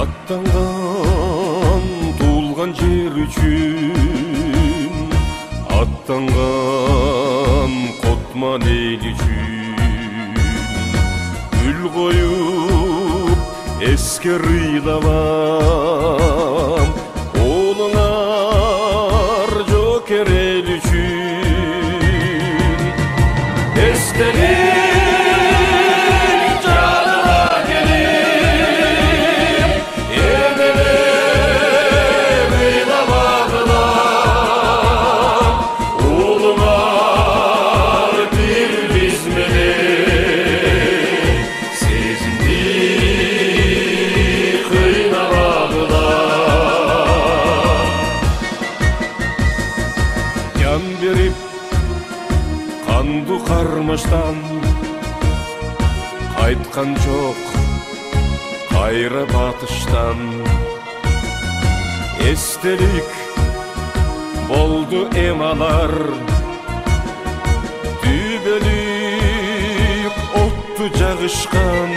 Аттанған туылған жер үшін, аттанған қотман ел үшін, гүл қойып еске рыйлавам, олыңар жокер ел үшін. Естелік беріп қанды қармаштан қайтқан жоқ қайры батыштан. Естелік болды емалар, дүбелік отты жағышқан.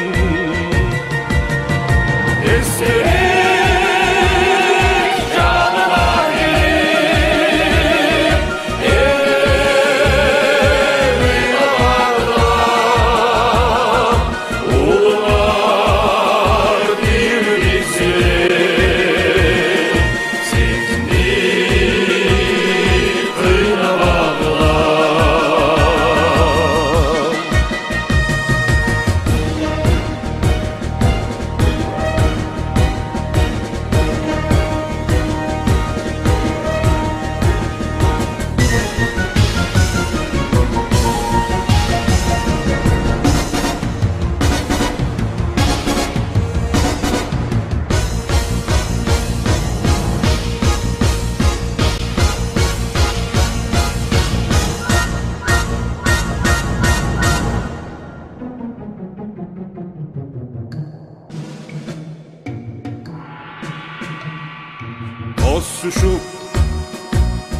Tosuşup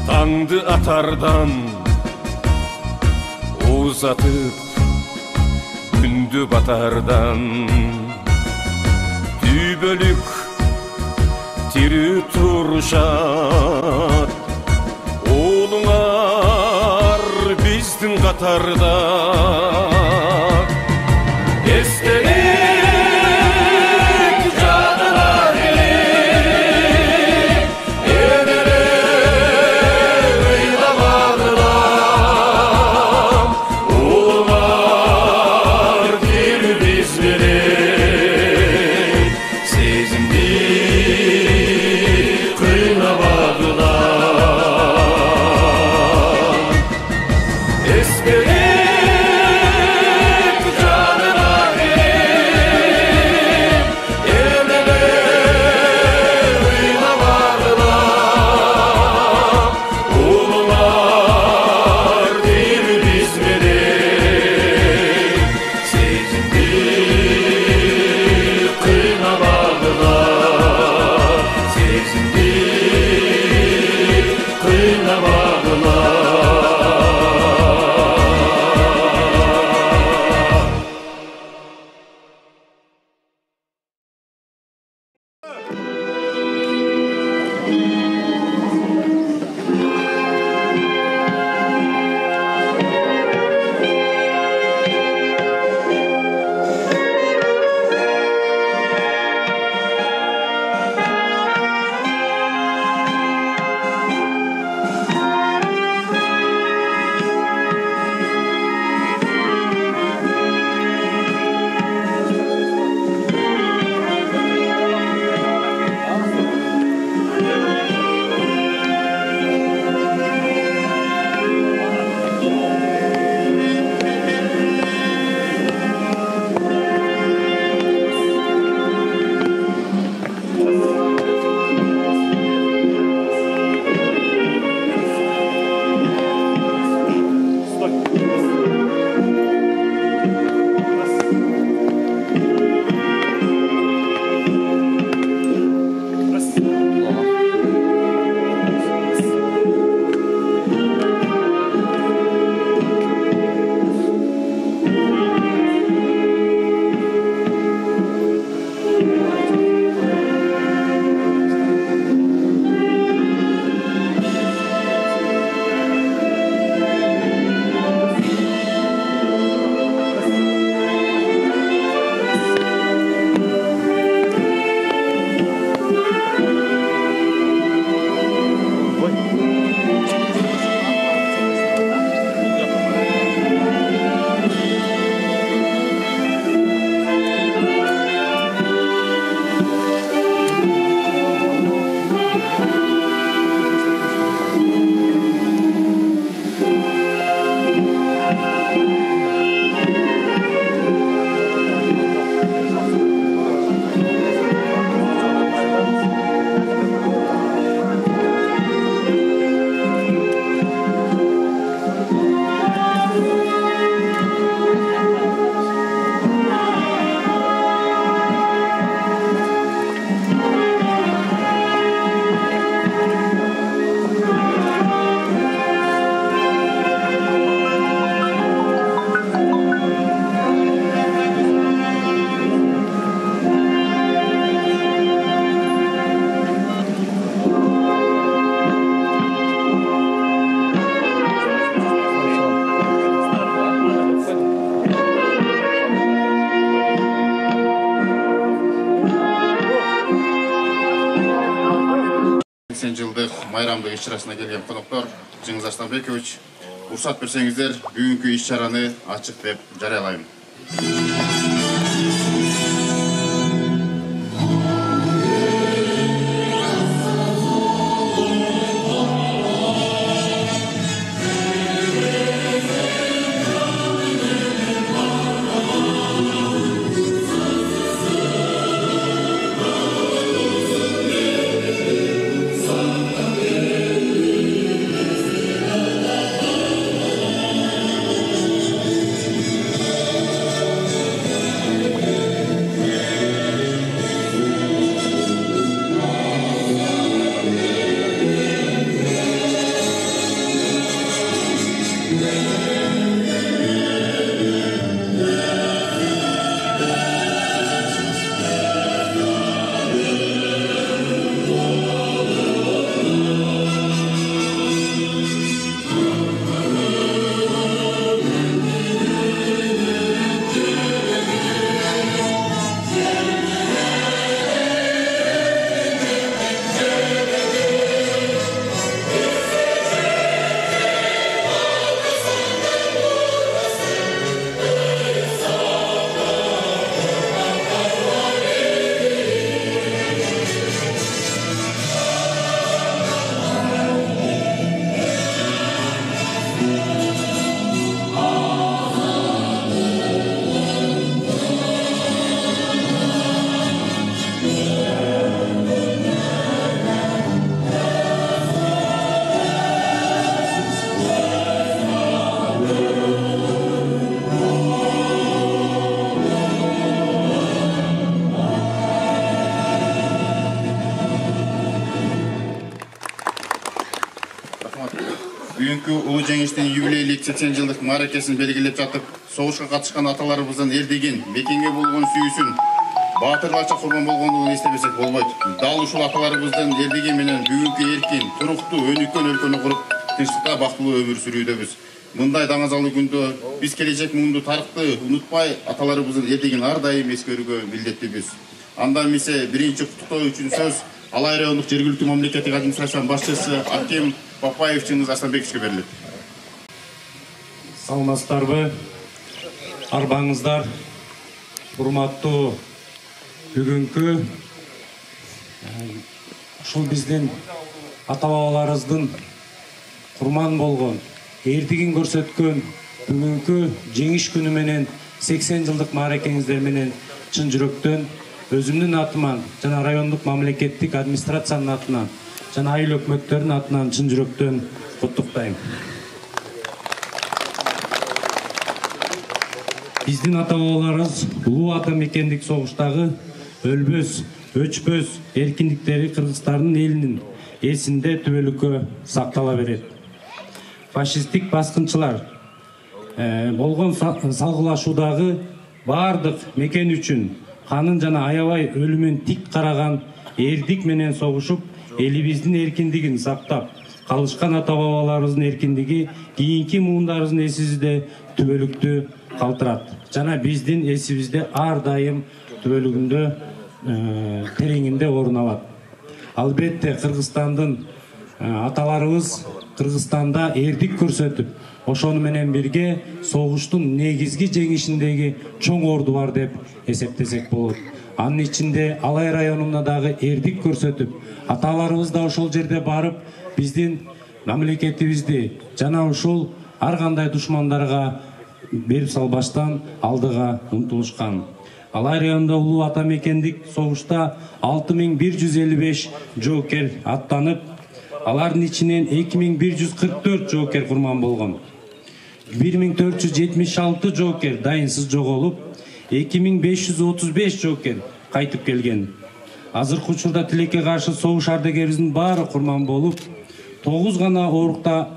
tаңды атардан, uzatып күнді батардан, дүбөлүк тири турушат, олуңар биздин катарда. майрамдык иш-чарасына келген коноктор, Жеңиз Арстанбекович, уруксат берсеңиздер, бүгүнкү иш-чараны ачык деп жарыялайм. Бүгүнкү улуу жеңиштин юбилейлик 80 жылдык мааракесин белгилеп жатып, согушка катышкан аталарыбыздын эрдеген, мекенге болгон сүйүүсүн, баатырларча курман болгондугун эстебесек болбойт. Дал ушул аталарыбыздын эрдеген менен бүгүнкү эркин, туруктуу, өнүккөн өлкөнү куруп, тынчтыкта бактылуу өмүр сүрүүдөбүз. Мындай даңазалуу күндө биз келечек муунду тарыхты унутпай, аталарыбыздын эрдеген ар дайым эскерүүгө милдеттүүбүз. Андан эмесе биринчи куттуктоо үчүн сөз Алай райондук жергиликтүү мамлекеттик администрациянын башчысы Аким Папаев Жеңиз Арстанбековичке берилет. Саламатсыздарбы? Арбаңыздар, урматтуу бүгүнкү ушул биздин ата-бабаларыбыздын курман болгон, эрдигин көрсөткөн бүгүнкү жеңиш күнү менен 80 жылдык мааракеңиздер менен чын жүрөктөн өзүмдүн атыман жана райондук мамлекеттик администрациянын атынан жана айыл өкмөттөрүнүн атынан чын жүрөктөн куттуктайм. Биздин ата-бабаларыбыз улуу ата мекендик согуштагы өлбөс, өчпөс эркиндиктери кыргызстардын элинин эсинде түбөлүккө сактала берет. Фашисттик баскынчылар болгон салгылашуудагы бардык мекен үчүн канын жана аябай өлүмүн тик караган эрдик менен согушуп, элибиздин эркиндигин сактап калышкан ата-бабаларыбыздын эркиндиги кийинки муундарыбыздын эсибизде түбөлүктүү калтырат. Жана биздин эсибизде ар дайым түбөлүгүндө тереңинде орун алат. Албетте Кыргызстандын аталарыбыз Кыргызстанда эрдик көрсөтүп, ошону менен бирге согуштун негизги жеңишиндеги чоң орду бар деп эсептесек болот. Анын ичинде Алай районунда дагы эрдик көрсөтүп, аталарыбыз да ошол жерде барып, биздин мамлекетибизди жана ушул ар кандай душмандарга берип салбаштан алдыга умтулушкан. Алай районунда улуу ата мекендик согушта 6155 жоокер аттанып, алардын ичинен 2144 жоокер курман болгон. 1476 жоокер дайынсыз жоголуп, 2535 жоокер кайтып келген. Азыркы учурда тилекке каршы согуш ардагерибиздин баары курман болуп, 9 гана оорукта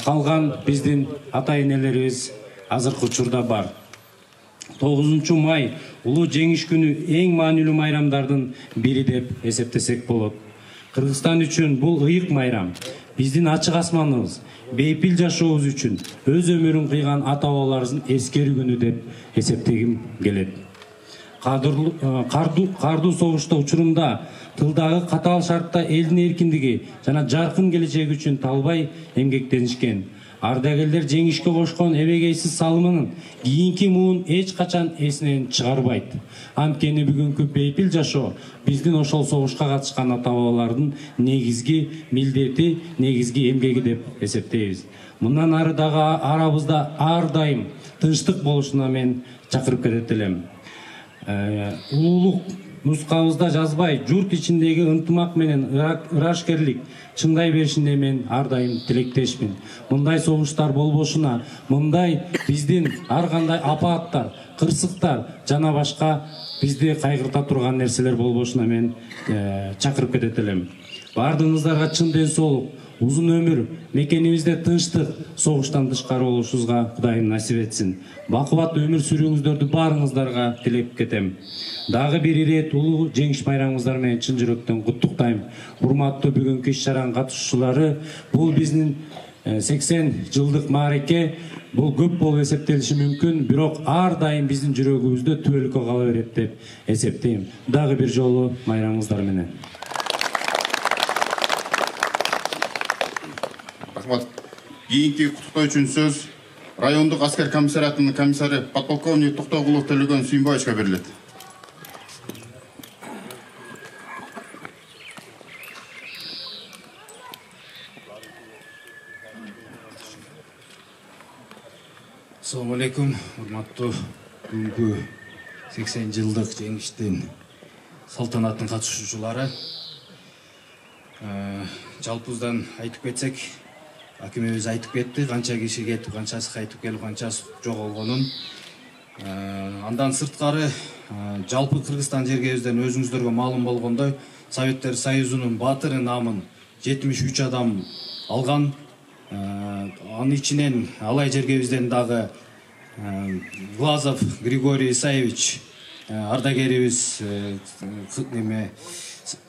калган биздин ата-энелерибиз азыркы учурда бар. 9 май улуу жеңиш күнү эң маанилүү майрамдардын бири деп эсептесек болот. Кыргызстан үчүн бул ыйык майрам. Биздин ачык асманыбыз, бейпил жашообуз үчүн өз өмүрүн кыйган ата-бабаларыбыздын эскерүү күнү деп эсептегим келет. кардуу согушта учурунда тылдагы катаал шартта элдин эркиндиги жана жаркын келечеги үчүн талбай эмгектенишкен. Ардагерлер жеңишке кошкон эбегейсиз салымынын кийинки муун эч качан эсинен чыгарбайт. Анткени бүгүнкү бейпил жашоо биздин ошол согушка катышкан ата бабалардын негизги милдети, негизги эмгеги деп эсептейбиз. Мындан ары дагы арабызда ар дайым тынчтык болушуна мен чакырып кетет элем. Улуулук нускабызда жазбай, журт ичиндеги ынтымак менен ырашкерлик чыңдай беришине мен ар дайым тилектешмин. Мындай согуштар болбошуна, мындай биздин ар кандай апааттар, кырсыктар жана башка бизди кайгырта турган нерселер болбошуна мен чакырып кетет элем. Бардыгыңыздарга чын ден соолук, узун өмүр, мекенибизде тынчтык, согуштан тышкары болушубузга Кудайым насип этсин. Бакубаттуу өмүр сүрүүңүздөрдү баарыңыздарга тилеп кетем. Дагы бир ирет улуу жеңиш байрамыңыздар менен чын жүрөктөн куттуктайм. Урматтуу бүгүнкү иш-чаранын катышуучулары, бул биздин 80 жылдык маареке, бул көп болуп эсептелиши мүмкүн, бирок ар дайым биздин жүрөгүбүздө түбөлүккө кала берет деп эсептейм. Дагы бир жолу майрамыңыздар менен. Кийинки куттуктоо үчүн сөз райондук аскер комиссариатынын комиссары подполковник Токтогулов Төлөгөн Сүйүнбаевичке берилет. Assalamu alaikum, урматтуу бүгүнкү 80 жылдык жеңиштин салтанаттын катышуучулары. Жалпыбыздан айтып кетсек, акимебиз айтып кетти, канча киши кетип, канчасы кайтып келип, канчасы жоголгонун. Андан сырткары жалпы Кыргызстан жергебизден өзүңүздөргө маалым болгондой, Советтер Союзунун баатыры намын 73 адам алган. Анын ичинен алай жергебизден дагы Глазов Григорий Исаевич ардагерибиз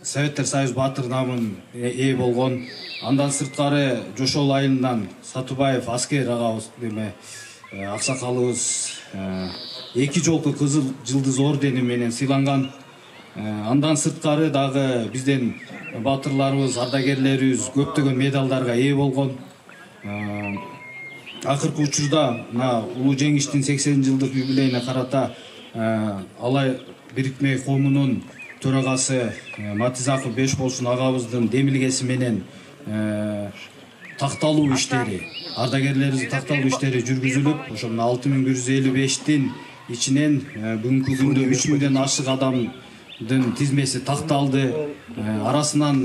Советтер Союз баатыр намын ээ болгон. Андан сырткары Жошол айылынан Сатубаев аскер агабыз аксакалыбыз 2 жолку кызыл жылдыз ордени менен сыйланган. Андан сырткары дагы бизден баатырларыбыз, ардагерлерибиз көптөгөн медалдарга ээ болгон. Акыркы учурда улуу жеңиштин 80 жылдык юбилейине карата алай бирикме коомунун төрагасы Матизаков Бешболсун агабыздын демилгеси менен такталуу иштери, ардагерлерибиздин такталуу иштери жүргүзүлүп, ошо 6155-тин ичинен бүгүнкү күндө 3000ден ашык адамдын тизмеси такталды. Арасынан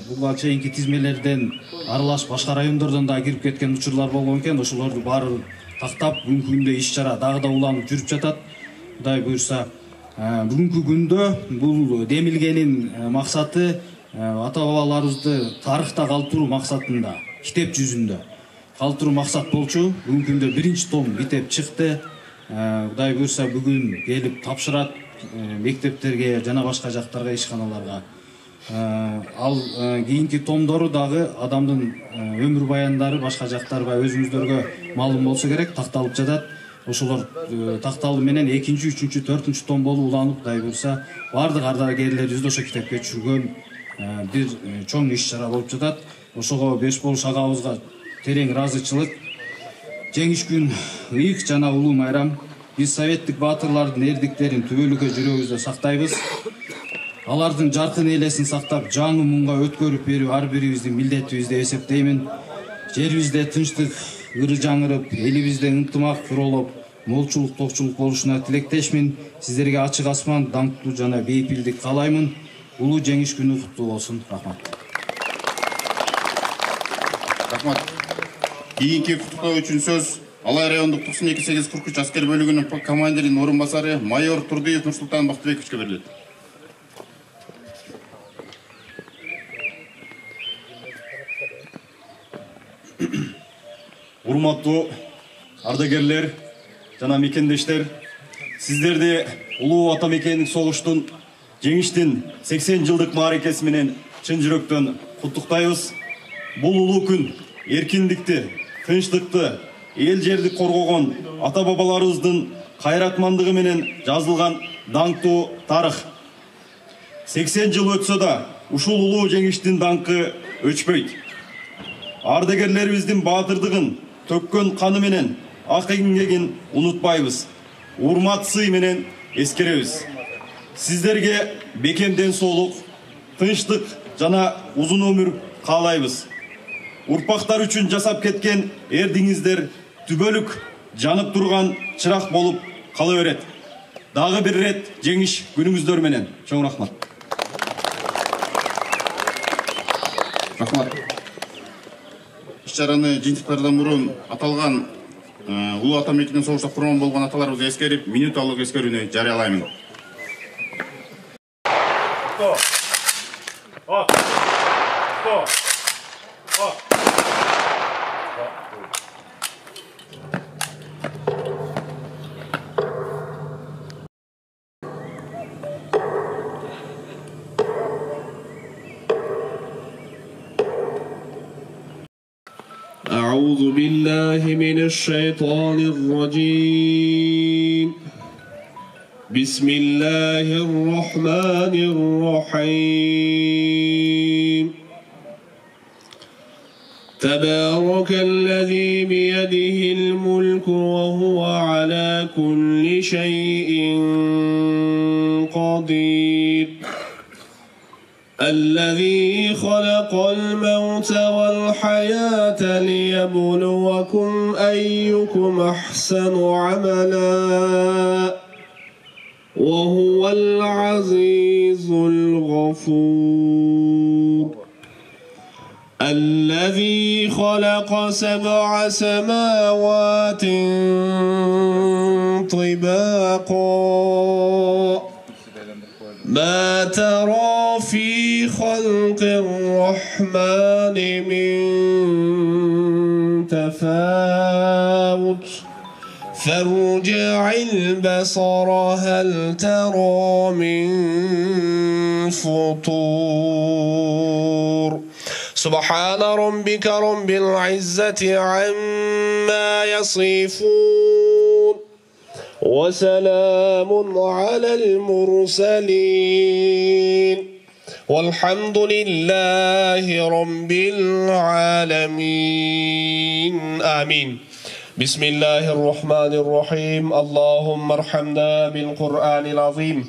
буга чейинки тизмелерден аралаш башка райондордон да кирип кеткен учурлар болгон экен. Ошолорду баарын тактап, бүгүнкү күндө иш-чара дагы да уланып жүрүп жатат. Кудай буйрса, бүгүнкү күндө бул демилгенин максаты ата бабаларыбызды тарыхта калтыруу максатында, китеп жүзүндө калтыруу максат болчу. Бүгүнкү күндө 1-том китеп чыкты. Кудай буйрса, бүгүн келип тапшырат мектептерге жана башка жактарга, ишканаларга. Ал кийинки томдору дагы адамдын өмүр баяндары башка жактарга өзүңүздөргө маалым болсо керек, такталып жатат. Ошолор такталуу менен 2, 3, 4 том болуп уланып, Кудай буйрса, бардык ардагерлерибизди ошо китепке түшүргөн бир чоң иш-чара болуп жатат. Ошого Бешболуш агабызга терең ыраазычылык. Жеңиш күн ыйык жана улуу майрам. Биз советтик баатырлардын эрдиктерин түбөлүккө жүрөгүбүздө сактайбыз. Алардын жаркын элесин сактап, жаңы муңга өткөрүп берүү ар бирибиздин милдетибиз деп эсептеймин. Жерибизде тынчтык ыры жаңырып, элибизде ынтымак куролуп, молчулук, токчулук болушуна тилектешмин. Сиздерге ачык асман, даңктуу жана бейпилдик каалаймын. Улуу жеңиш күнү куттуу болсун. Рахмат. Рахмат. Кийинки куттуктоо үчүн сөз Алай райондук 92-843 аскер бөлүгүнүн командиринин орун басары майор Турдиев Нурсултан Бактыбековичке берилет. Урматтуу ардагерлер жана мекендештер, сиздерди улуу ата мекендик согуштун жеңиштин 80 жылдык маарекеси менен чын жүрөктөн куттуктайбыз. Бул улуу күн эркиндикти, тынчтыкты, эл жерди коргогон ата бабаларыбыздын кайратмандыгы менен жазылган даңктуу тарых. 80 жыл өтсө да ушул улуу жеңиштин даңкы өчпөйт. Ардагерлерибиздин баатырдыгын, төккөн каны менен ак эмгегин унутпайбыз. Урмат сый менен эскеребиз. Сиздерге бекемден соолук, тынчтык жана узун өмүр каалайбыз. Урпактар үчүн жасап кеткен эрдиңиздер түбөлүк жанып турган чырак болуп кала берет. Дагы бир рет жеңиш күнүңүздөр менен. Чоң рахмат. Рахмат. Иш-чараны жыйынтыктардан мурун аталган улуу ата мекенин согушта курман болгон аталарыбызга эскерип, минуталык эскерүүнү жарыялаймын. أعوذ بالله من الشيطان الرجيم. بسم الله الرحمن الرحيم. تبارك الذي بيده الملك وهو على كل شيء قدير. الذي خلق الموت والحياة ليبلوكم أيكم أحسن عملا وهو العزيز الغفور. الذي خلق 7 سماوات طباقا ما ترى في خلق الرحمن من تفاوت فارجع البصر هل ترى من فطور. سبحان ربك رب العزة عما يصفون وسلام على المرسلين والحمد لله رب العالمين آمين. بسم الله الرحمن الرحيم. اللهم ارحمنا بالقرآن العظيم.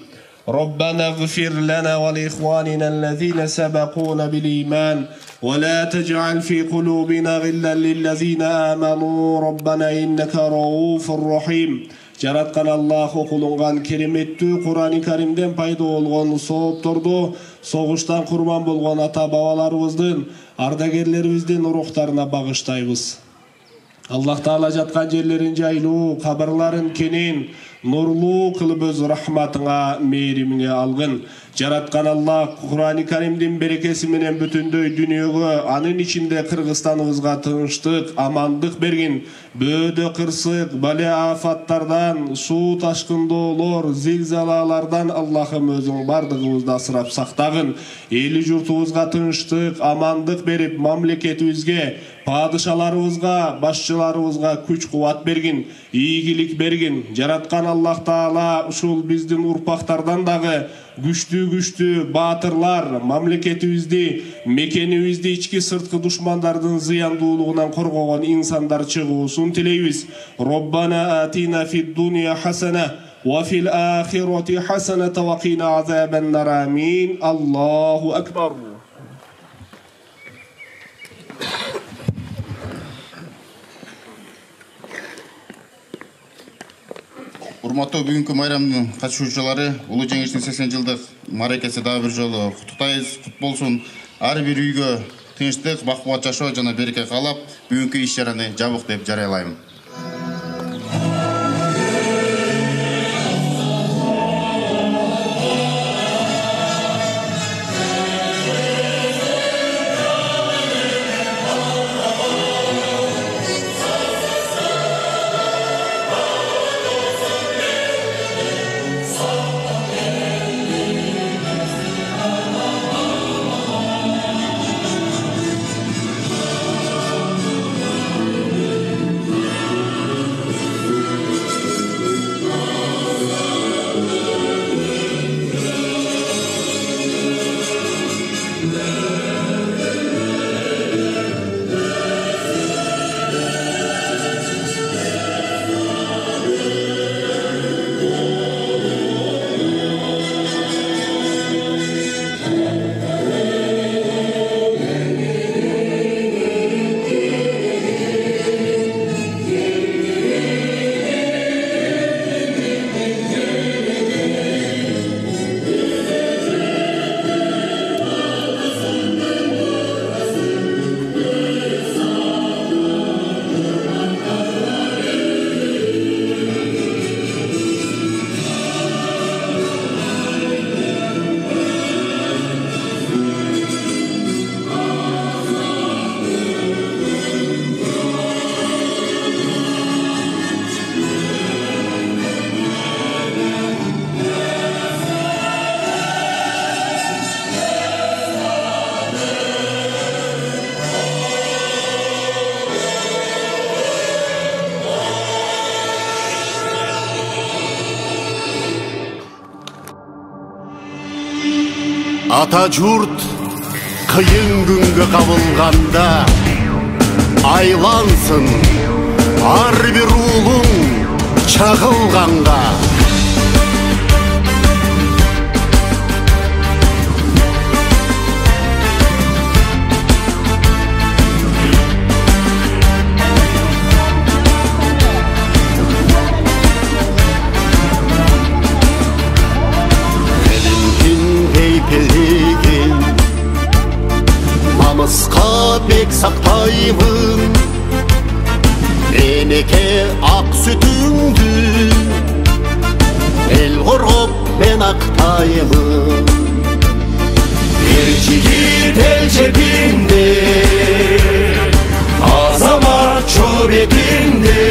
ربنا اغفر لنا ولإخواننا الذين سبقونا بالإيمان ولا تجعل في قلوبنا غلا للذين آمنوا ربنا إنك رؤوف رحيم. Жараткан Аллах окулунган кереметтүү Кур'ан-ы Каримден пайда болгон соопторду согуштан курман болгон ата бабаларыбыздын, ардагерлерибиздин рухтарына багыштайбыз. Аллах Таала жаткан жерлерин жайлуу, кабырларын кенен, нурлуу кылып өз рахматыңа, мээримиңе алгын. Жараткан Аллах Кур'ан-ы Каримдин берекеси менен бүтүндөй дүйнөгө, анын ичинде Кыргызстаныбызга тынчтык, амандык бергин. Бөөдө кырсык, бале афаттардан, суу ташкындоолор, зилзалалардан Аллахым өзүң бардыгыбызды асырап сактагын. Эли журтубузга тынчтык, амандык берип, мамлекетибизге, падышаларыбызга, башчыларыбызга күч кубат бергин, ийгилик бергин. Жараткан Аллах Таала ушул биздин урпактардан дагы күчтүү баатырлар, мамлекетибизди, мекенибизди ички сырткы душмандардын зыяндуулугунан коргогон инсандар чыгуусун тилейбиз. Роббана атина фид дуния хасана ва фил ахирати хасаната ва кина азабан нар. Амин. Аллаху акбар. Урматтуу бүгүнкү майрамдын катышуучулары, улуу жеңиштин 80 жылдык мааракеси дагы бир жолу куттуктайбыз. Кут болсун. Ар бир үйгө тынчтык, бак-кубат жашоо жана береке каалап, бүгүнкү иш-чараны жабык деп жарыялайм. ата жұрт қиын күнге қабылғанда айлансын ар бір ұлың чағылғанда. Намысқа бек сақтаймын, менеке ақ сүтіңді, ел қорғап мен ақтаймын. Ер жігіт ел жебінде, азамат жобетінде,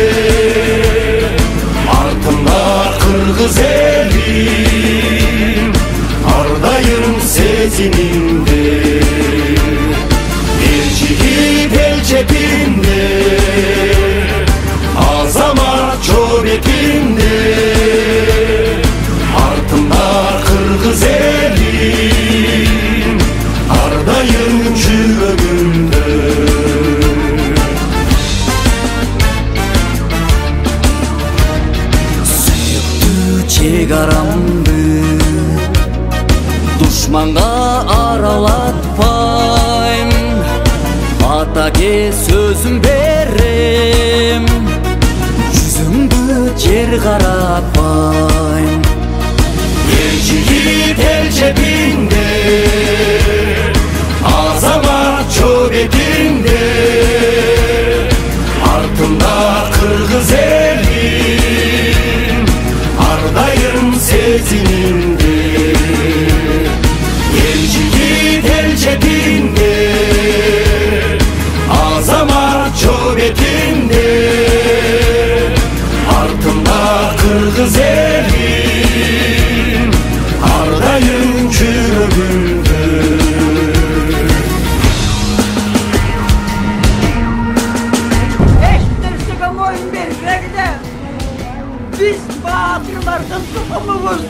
артында қырғыз елін, ардайым сезімінде. Ел жепінде, азамат жобетінде, артында қырғыз елін, ардайым жүрегімді. Сүйікті шекарамды дұшманға аралатпайм, атаке сөзім берем, жүзімді жер қаратпайм. Ел жігіт ел жебінде, азамат жобетінде, артында қырғыз елін, ардайым сезімінде. Ел жігіт ел жебінде, азамат жобетінде, артында қырғыз елін, ардайым жүрегімді. Eşitlersek oyun verirler de biz batırlardan tutumumuz.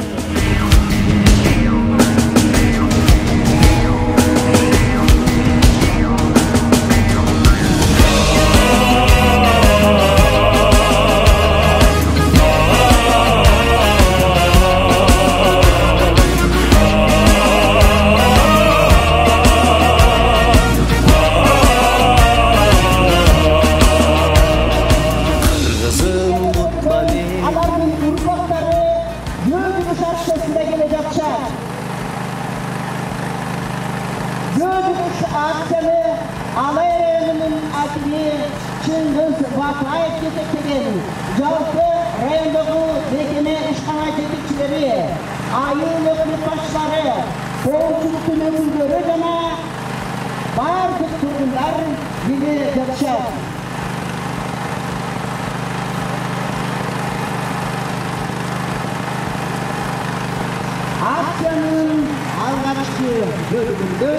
Aksiyanın alğaçkı bölümünde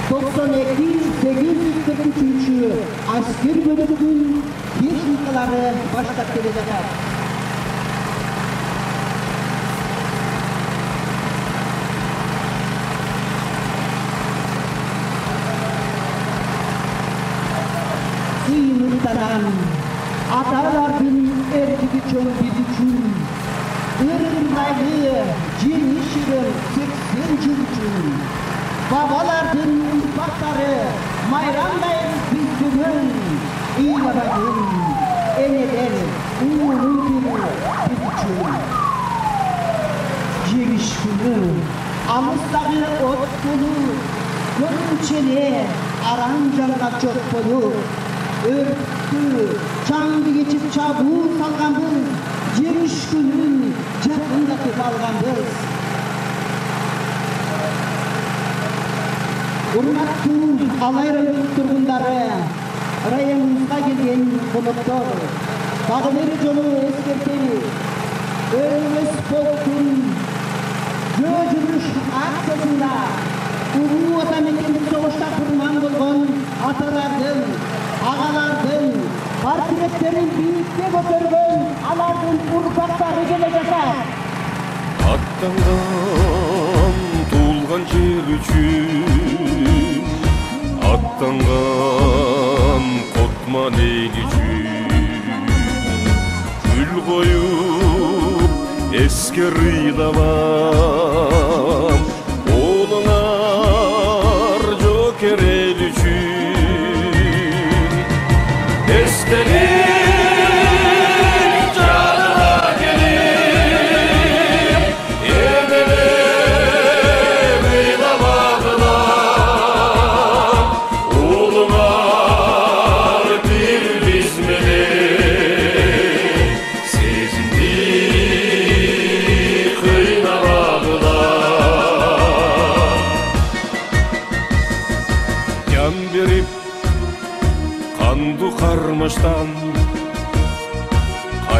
92-843 asker bölümünün техникалары баштап келе жатат. Сыйыныстаран аталардын эркиги чоң билүүчүн ыргыргайлы жер иширен 80 жыл үчүн бабалардын урпактары майрандай биздигин ыйлабайын энеден уурун биз үчүн жеңиш күнү алыстагы от болуп көрүнчеле аран жанга чок болуп өрттү чаңды кечип чабуу салганбыз жеңиш күнүн жакындатып алганбыз. Урматтуу Алай районунун тургундары, районубузга келген коноктор, дагы бир жолу эскертели, Өңөс полктун жөө жүрүш акциясында улуу атамекендик согушта курман болгон аталардын, агалардын портреттерин бийикке көтөргөн алардын урпактары келе жатат. Аттанган туулган жер üçün attangan Kotman el üçün Gül koyup eske rıylamam Oğlunar joker el üçün Estelik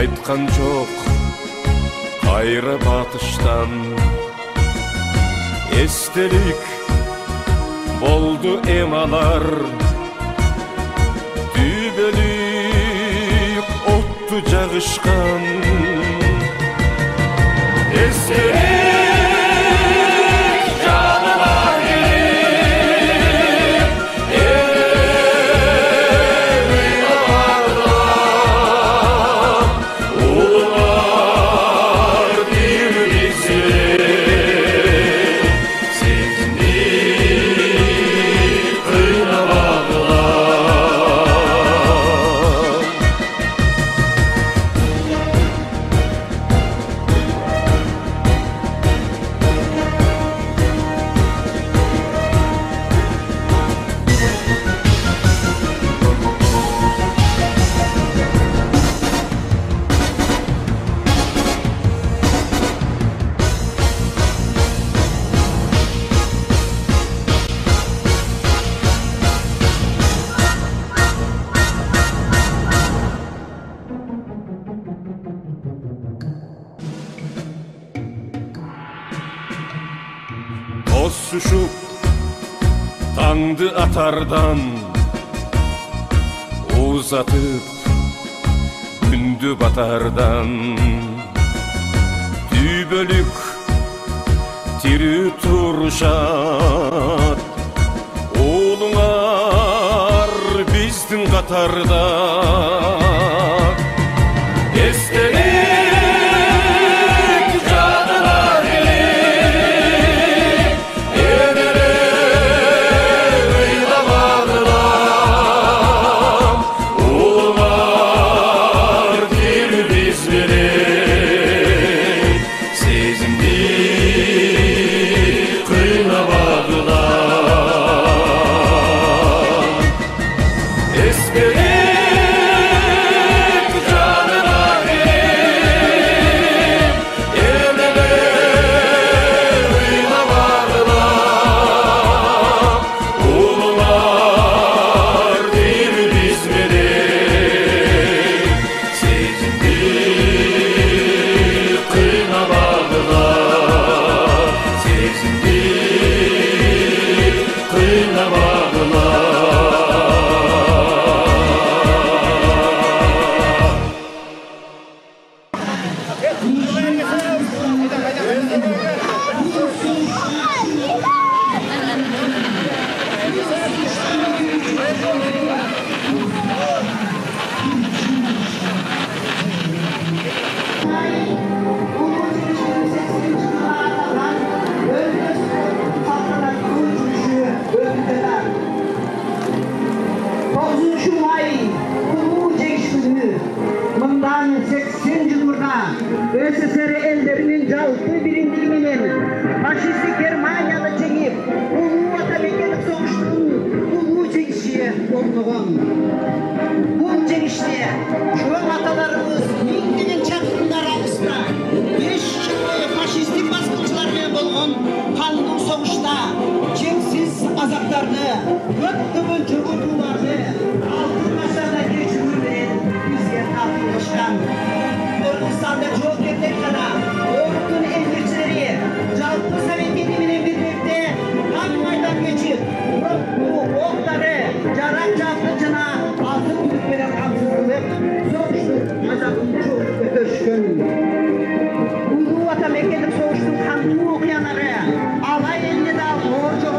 Kaytkan çok kayra batıştan Estelik boldu emalar Dübelip ottu jagışkan Estelik Suşup tangdı atardan uzatıp gündü batardan Dübölük tiri turuşat Oğlunar bizdin katarda ÖSSR ellerinin jalpı birinciliği menен faşistik Germaniyalı жеңип, улуу атамекендик согуштун улуу жеңиши орногон. Бул жеңиште чоң аталарыбыз миңдеген чакырымдар алыста 5 жыл бою фашисттик баскынчылар менен болгон кандуу согушта чексиз азаптарды, көптөгөн жоготууларды алтын ашарда кечирүү менен бизге тартылышкан. Kırgızistan'da Joker'den yana Orkun emekçileri Jalpı Sovet Birliği'nin birlikte kan maydan geçip bu okları jarak çaplıcına altın ülkeden kamsızlık soğuştuk azabın çok ötüşkün. Ulu atamekkelik soğuştuk kanlı okuyanları alay elinde de borcu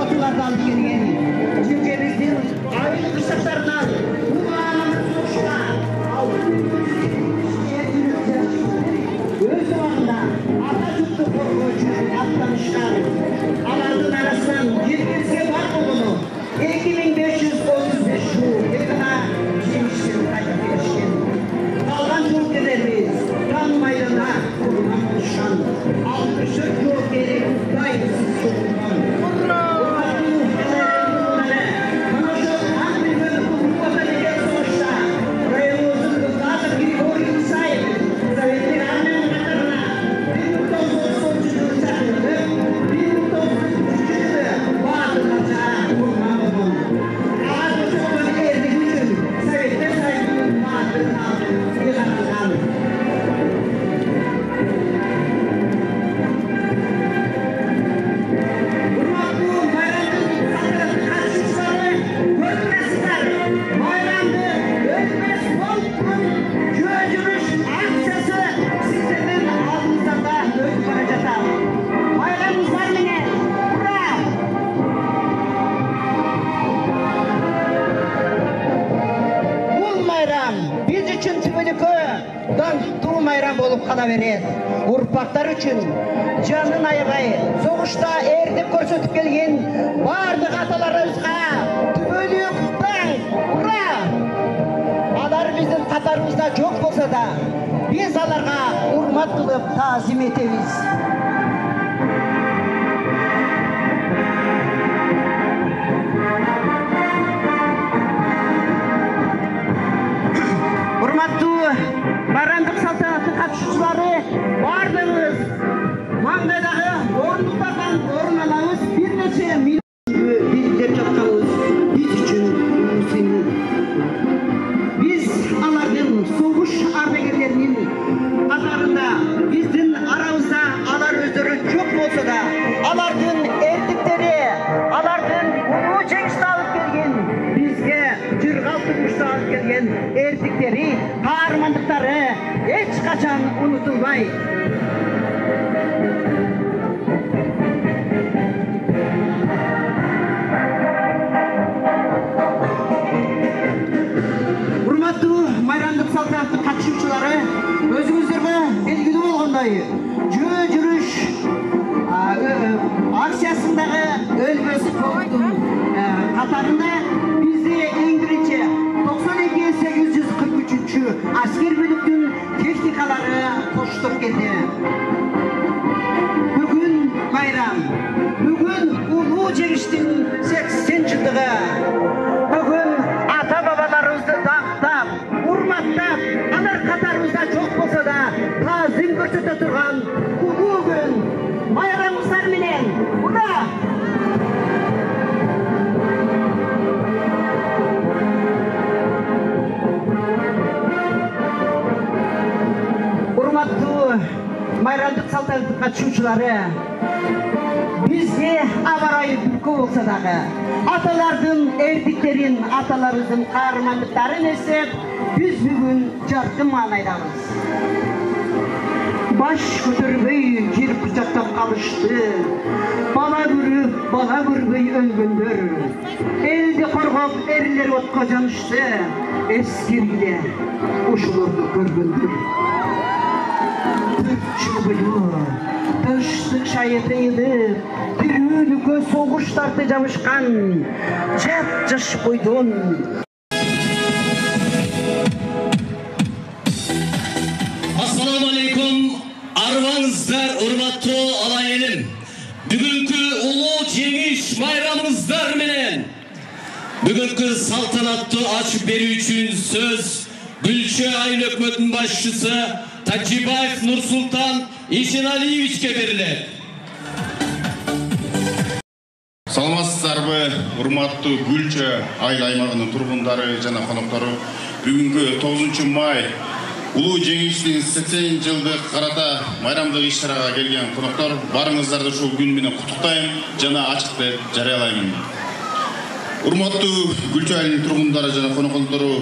болуп кала берет. Урпактар үчүн жанын аябай согушта эрдип көрсөтүп келген бардык аталарыбызга түбөлүк таң, ура! Алар биздин катарыбызда жок болсо да, биз аларга урмат кылып таазим этебиз. Bayramдык салтанаты катышуучулары бардыгыбыз маңдайдагы орындуктардан орун алабыз. Бир нече билдирип жатканыбыз биз үчүн сыймый. Биз алардын согуш ардагерлеринин катарында, биздин арабызда алар өздөрү жок болсо да, алардын эрдиктери, алардын улуу жеңишти алып келген, бизге жыргал турмушта алып келген эрдиктери, каармандыктары эч качан унутулбай. Урматтуу майрамдык салтанаттын катышуучулары, өзүңүздөргө белгилүү болгондой, жөө жүрүш акциясындагы өлбөс полктун катарында бизди эң биринчи 92-843 аскер бөлүктүн техникалары коштоп келди. Бүгүн байрам, бүгүн улуу жеңиштин 80 жылдыгы. Бүгүн ата-бабаларыбызды дактап, урматтап, алар катарыбызда жок болсо да таазим көрсөтө турган улуу күн. Байрамыңыздар менен, ура! Майрамдык салтанаттын катышуучулары, бизге аба ырайы бүткү болсо дагы, аталардын эрдиктерин, аталарыбыздын каармандыктарын эстеп, биз бүгүн жаркын маанайдабыз. Баш көтөрбөй жер кучактап калышты, бала көрүп, бала көрбөй өлгөндөр, элди коргоп, эрлер отко жанышты, эскиргиле ушулорду көргөндөр. Тыштык шайыты ыйылып, тирүүлүккө согуштарды жабышкан жап-жаш бойдон. Assalamu alaikum, arvаңыздар, урматтуу алай элим. Бүгүнкү улуу жеңиш майрамыңыздар менен бүгүнкү салтанаттуу ачып берүү үчүн сөз Гүлчө айыл өкмөтүнүн башчысы Тажибаев Нурсултан Ишеналиевичке берилет. Саламатсыздарбы, урматтуу Гүлчө айыл аймагынын тургундары жана коноктору. Бүгүнкү 9 май улуу жеңиштин 80 жылдык карата майрамдык иш-чарага келген коноктор, барыңыздарды ушул күн менен куттуктайм жана ачык деп жарыялайм. Урматтуу Гүлчө айылынын тургундары жана коноктору,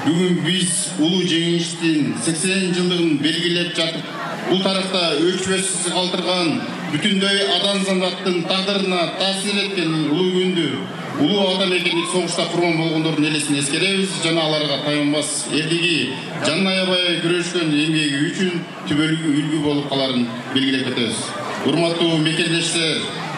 бүгүн биз улуу жеңиштин 80 жылдыгын белгилеп жатып, бул тарыхта өчпөс калтырган, бүтүндөй адамзаттын тагдырына таасир эткен улуу күндү, улуу ата мекендик согушта курман болгондордун элесин эскеребиз жана аларга таянбас эрдиги, жанын аябай күрөшкөн эмгеги үчүн түбөлүгү үлгү болуп каларын белгилеп кетебиз. Урматтуу мекендештер,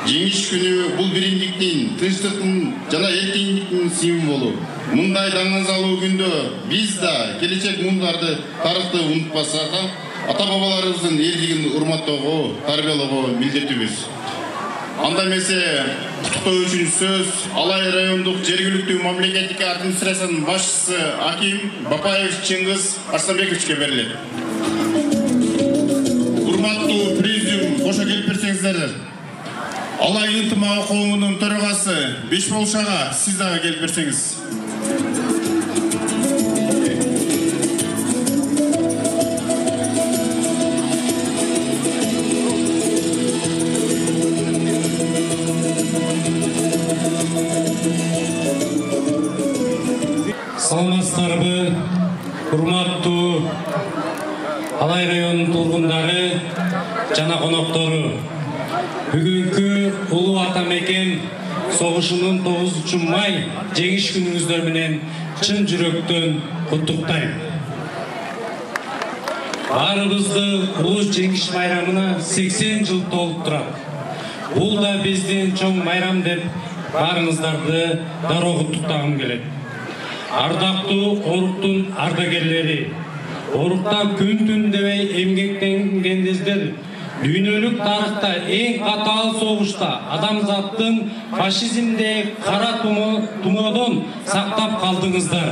жеңиш күнү бул биримдиктин, тынчтыктын жана эркиндиктин символу. Мындай даңазалуу күндө биз да келечек мундарды, тарыхты унутпасак, ата-бабаларыбыздын эрдигин урматтоого, тарбиялоого милдеттүүбүз. Анда эмесе куттуктоо үчүн сөз Алай райондук жергиликтүү мамлекеттик администрациянын башчысы Аким Бапаев Чыңгыз Арсланбековичке берилет. Урматтуу президиум, кошо келип берсеңиздер. Алай ынтымагы коомунун төрагасы Бешболшага сиз дагы келип берсеңиз. Саламатсыздарбы, урматтуу Алай районунун тургундары жана коноктору. Бүгүнкү улуу ата мекен согушунун 9 май жеңиш күнүңүздөр менен чын жүрөктөн куттуктайм. баарыбызды улуу жеңиш майрамына 80 жыл толуп турат. Бул да биздин чоң майрам деп баарыңыздарды дароо куттуктагым келет. Ардактуу Оруктун ардагерлери, Орукта күн-түн дебей эмгектенгендер дүйнөлүк тарыхта эң катаал согушта адамзаттын фашизмдеги кара тумоодон сактап калдыңыздар.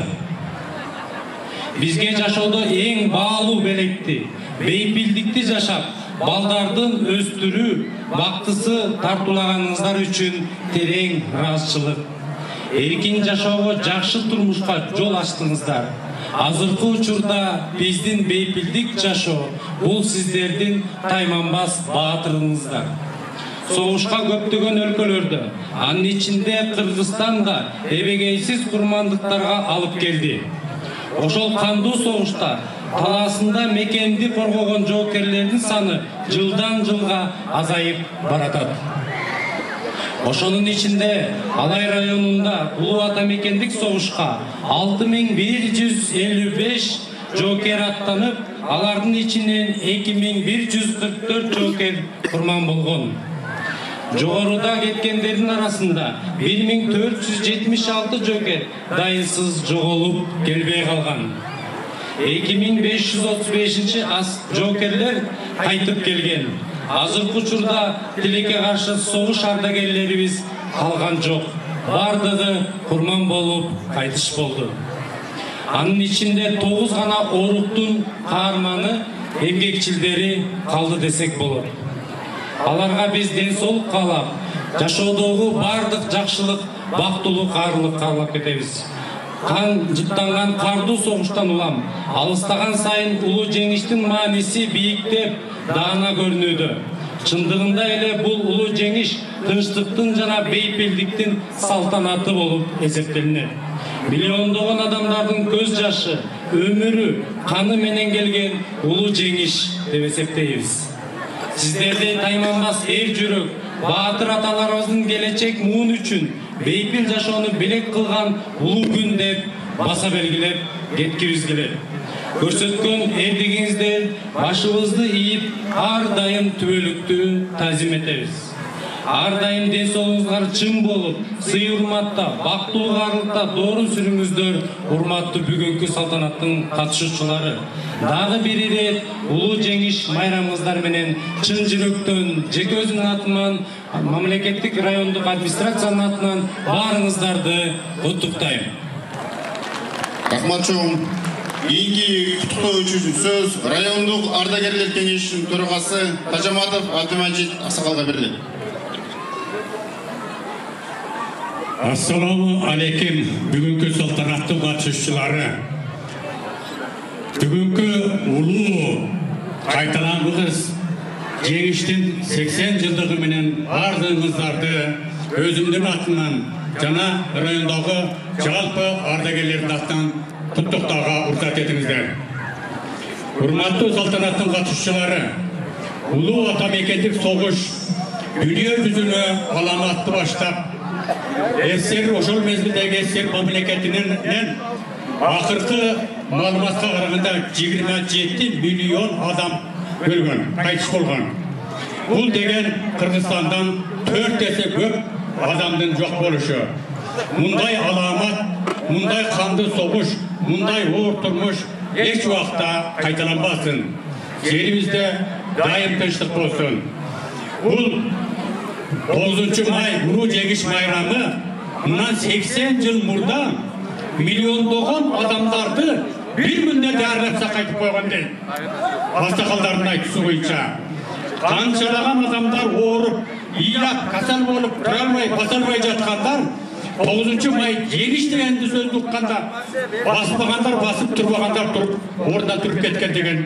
Бизге жашоодо эң баалуу белекти, бейпилдикти жашап, балдардын өстүрүү бактысы тартуулаганыңыздар үчүн терең ыраазычылык. Эркин жашоого, жакшы турмушка жол ачтыңыздар. Азыркы учурда биздин бейпилдик жашоо бул сиздердин тайманбас баатырыңыздар. Согушка көптөгөн өлкөлөрдө, анын ичинде Кыргызстан да эбегейсиз курмандыктарга алып келди. Ошол кандуу согушта талаасында мекенди коргогон жоокерлердин саны жылдан жылга азайып баратат. Ошонун ичинде Алай районунда улуу ата мекендик согушка 6155 жоокер аттанып, алардын ичинен 2144 жоокер курман болгон. Жогоруда кеткендердин арасында 1476 жоокер дайынсыз жоголуп келбей калган. 2535 жоокерлер кайтып келген. Азыркы учурда тилекке каршы согуш ардагерлерибиз калган жок. Бардыгы курман болуп кайтыш болду. Анын ичинде 9 гана Оруктун каарманы эмгекчилдери калды десек болот. Аларга биз ден соолук каалап, жашоодогу бардык жакшылык, бактылуу каалап кетебиз. Кан жыттанган кардуу согуштан улам алыстаган сайын улуу жеңиштин мааниси бийиктеп даана көрүнүүдө. Чындыгында эле бул улуу жеңиш тынчтыктын жана бейпилдиктин салтанаты болуп эсептелинет. Миллиондогон адамдардын көз жашы, өмүрү, каны менен келген улуу жеңиш деп эсептейбиз. Сиздердей тайманбас эр жүрөк, баатыр аталарыбыздын келечек муун үчүн бейпил жашоону белек кылган улуу күн деп баса белгилеп кеткибиз келет. Көрсөткөн эрдигиңизден башыбызды ийип, ар дайым түбөлүктүү таазим этебиз. Ар дайым ден соолугуңузга чың болуп, сый урматта, бактылуу каалыкта доорун сүрүңүздөр, урматтуу бүгүнкү салтанаттын катышуучулары. Дагы бир ирет улуу жеңиш майрамыңыздар менен чын жүрөктөн жеке өзүмдүн атыман, мамлекеттик райондук администрациянын атынан баарыңыздарды куттуктайм. Рахмат чоң. Кийинки куттуктоо үчүн сөз райондук ардагерлер кеңешинин төрагасы Тажаматов Абдымажит Аксакалга берилет. Ассаламу алейкум, бүгүнкү салтанаттын катышуучулары. Бүгүнкү улуу кайталангыс жеңиштин 80 жылдыгы менен бардыгыңыздарды өзүмдүн атыман жана райондогу жалпы ардагерлердин атынан куттуктоого уруксат этиңиздер. Урматтуу салтанаттын катышуучулары, улуу ата мекендик согуш дүйнө жүзүнө аламатты баштап, СССР ошол мезгилдеги СССР мамлекетинен акыркы маалыматка караганда 27 миллион адам өлгөн, кайтыш болгон. Бул деген Кыргызстандан 4 эсе көп адамдын жок болушу. Мындай аламат, мындай канды согуш, мындай оор турмуш эч убакта кайталанбасын. Жерибизде дайым тынчтык болсун. Бул 9 май улуу жеңиш майрамы мындан 80 жыл мурда миллиондогон адамдарды бир күндө даарылап кайтып койгон дейт. Аксакалдардын айтуусу боюнча канчалаган адамдар ооруп, ыйлап, касал болуп, тура албай, баса албай жаткандар 9 май жеңиш дегенди сөздү укканда баспагандар басып, турбагандар туруп, ордунан туруп кеткен деген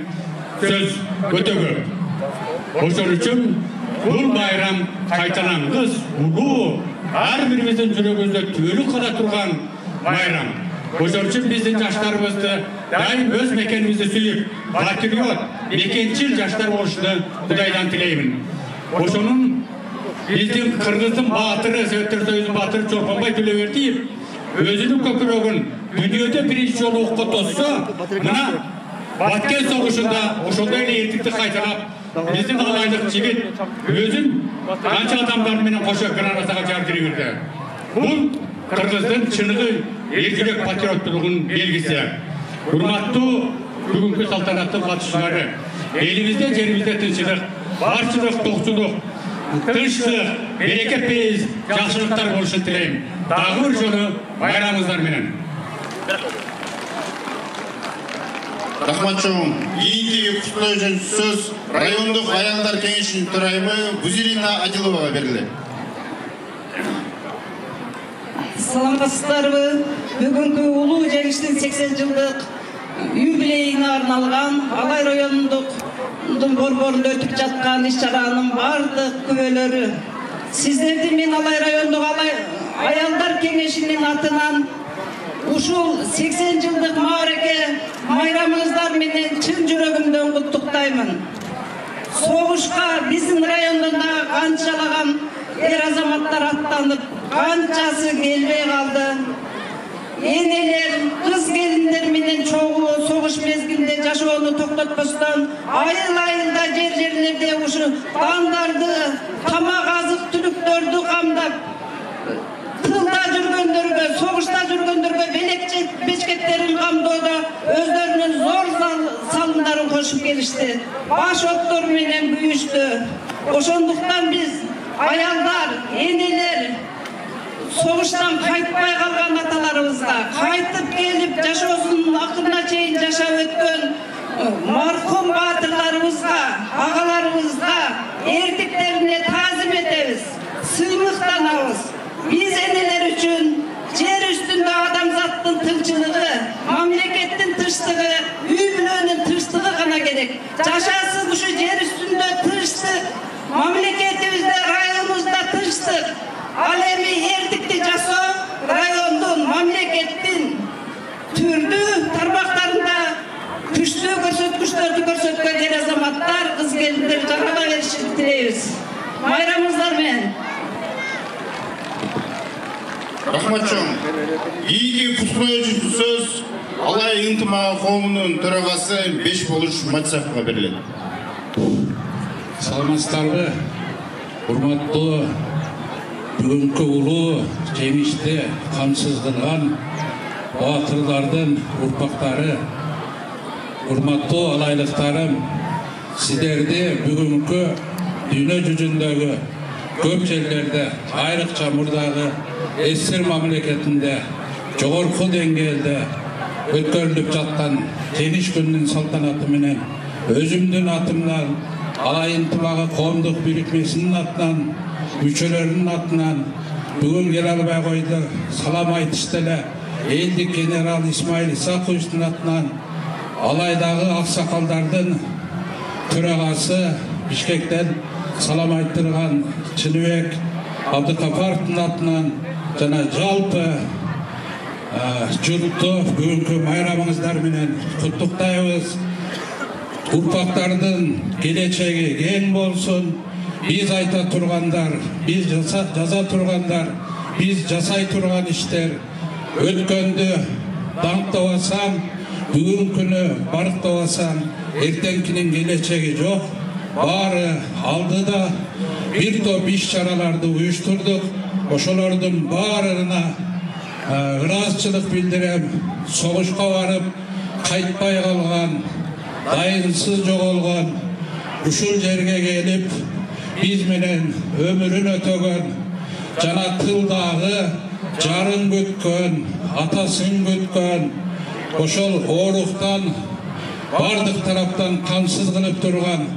сөз өтө көп. Ошол үчүн бул майрам кайталангыс, улуу, ар бирибиздин жүрөгүбүздө түбөлүк кала турган майрам. Ошол үчүн биздин жаштарыбызды дайым өз мекенибизди сүйүп, патриот, мекенчил жаштар болушуну Кудайдан тилеймин. Ошонун биздин Кыргыздын баатыры, Советтер Союзунун баатыры Чолпонбай Төлөбердиев өзүнүн көкүрөгүн дүйнөдө биринчи жолу окко тосса, мына Баткен соғышында ошондай эле эркиндикти кайталап, биздин алайлык жигит өзүн канча адамдар менен кошо гранатага жардыра берди. Бул кыргыздын чыныгы эркинлик патриоттулугунун белгиси. Урматтуу бүгүнкү салтанаттын катышуучулары, элибизде жерибизде тынччылык, барчылык, токчулук, тынчтык, берекет бейиз, жакшылыктар болушун тилейм. Дагы бир жолу байрамыңыздар менен. Рахмат чоң. Кийинки кутлоо үчүн сөз райондук аялдар кеңешинин төрайымы Бузирина Адиловага берилет. Саламатсыздарбы? Бүгүнкү улуу жеңиштин 80 жылдык юбилейине арналган Алай районундун борборунда өтүп жаткан иш-чаранын бардык күбөлөрү. Сиздерди мен Алай райондук аялдар кеңешинин атынан ушул 80 жылдык маареке майрамыңыздар менен чын жүрөгүмдөн куттуктаймын. Согушка биздин райондо канчалаган эр азаматтар аттанып, канчасы келбей калды. Энелер, кыз келиндер менен чогуу согуш мезгилинде жашоону токтотпостон, айыл-айылда жерлерде ушу дандарды, тамак азык-түлүктөрдү камдап, тылда жүргөндөргө, согушта жүргөндөргө бечкеттерин камдоодо өздөрүнүн зор салымдарын кошуп келишти. Баш оттор менен күйүштү. Ошондуктан биз аялдар, энелер, согуштан кайтпай калган аталарыбызга, кайтып келип жашоосунун акырына чейин жашап өткөн мархум баатырларыбызга, агаларыбызга, эркектерине таазим этебиз, сыймыктанабыз. Биз энелер үчүн жер үстүндө адамзаттын тынччылыгы, мамлекеттин тынчтыгы, үй-бүлөнүн тынчтыгы гана керек. Жашасын ушу жер үстүндө тынчтык, мамлекетибизде, районубузда тынчтык. Ал эми эрдикти жасоо райондун, мамлекеттин түрдүү тармактарында күчтүү көрсөткүчтөрдү көрсөткөн эр азаматтар, кыз келиндер жарала беришин тилейбиз. Майрамыңыздар менен. Рахмат чоң. Кийинки кутлоо үчүн сөз Алай ынтымагы коомунун төрагасы Бешболуш Матсаевга берилет. Саламатсыздарбы? Урматтуу бүгүнкү улуу жеңиште камсыздырган баатырлардын урпактары, урматтуу алайлыктарым, сиздерди бүгүнкү дүйнө жүзүндөгү көп жерлерде, айрыкча мурдагы СССР мамлекетинде жогорку деңгээлде өткөрүлүп жаткан жеңиш күнүнүн салтанаты менен өзүмдүн атымдан, Алай ынтымагы коомдук бирикмесинин атынан, мүчөлөрүнүн атынан бүгүн келе албай койду. Салам айтышты эле элдик генерал Исмаил Исаковичтин атынан, Алайдагы аксакалдардын төрагасы Бишкектен салам айттырган Чыныбек Абдыкапаровдун атынан жана жалпы журтту бүгүнкү майрамыңыздар менен куттуктайбыз. Урпактардын келечеги кең болсун. Биз айта тургандар, биз жаза тургандар, биз жасай турган иштер өткөндү даңктабасам, бүгүнкүнү барктабасам, эртеңкинин келечеги жок. Баары алдыда бир топ иш-чараларды уюштурдук. Ошолордун баарына ыраазычылык билдирем. Согушка барып кайтпай калган, дайынсыз жоголгон, ушул жерге келип биз менен өмүрүн өтөгөн, жана тылдагы жарын күткөн, атасын күткөн, ошол ооруктан бардык тараптан камсыз кылып турган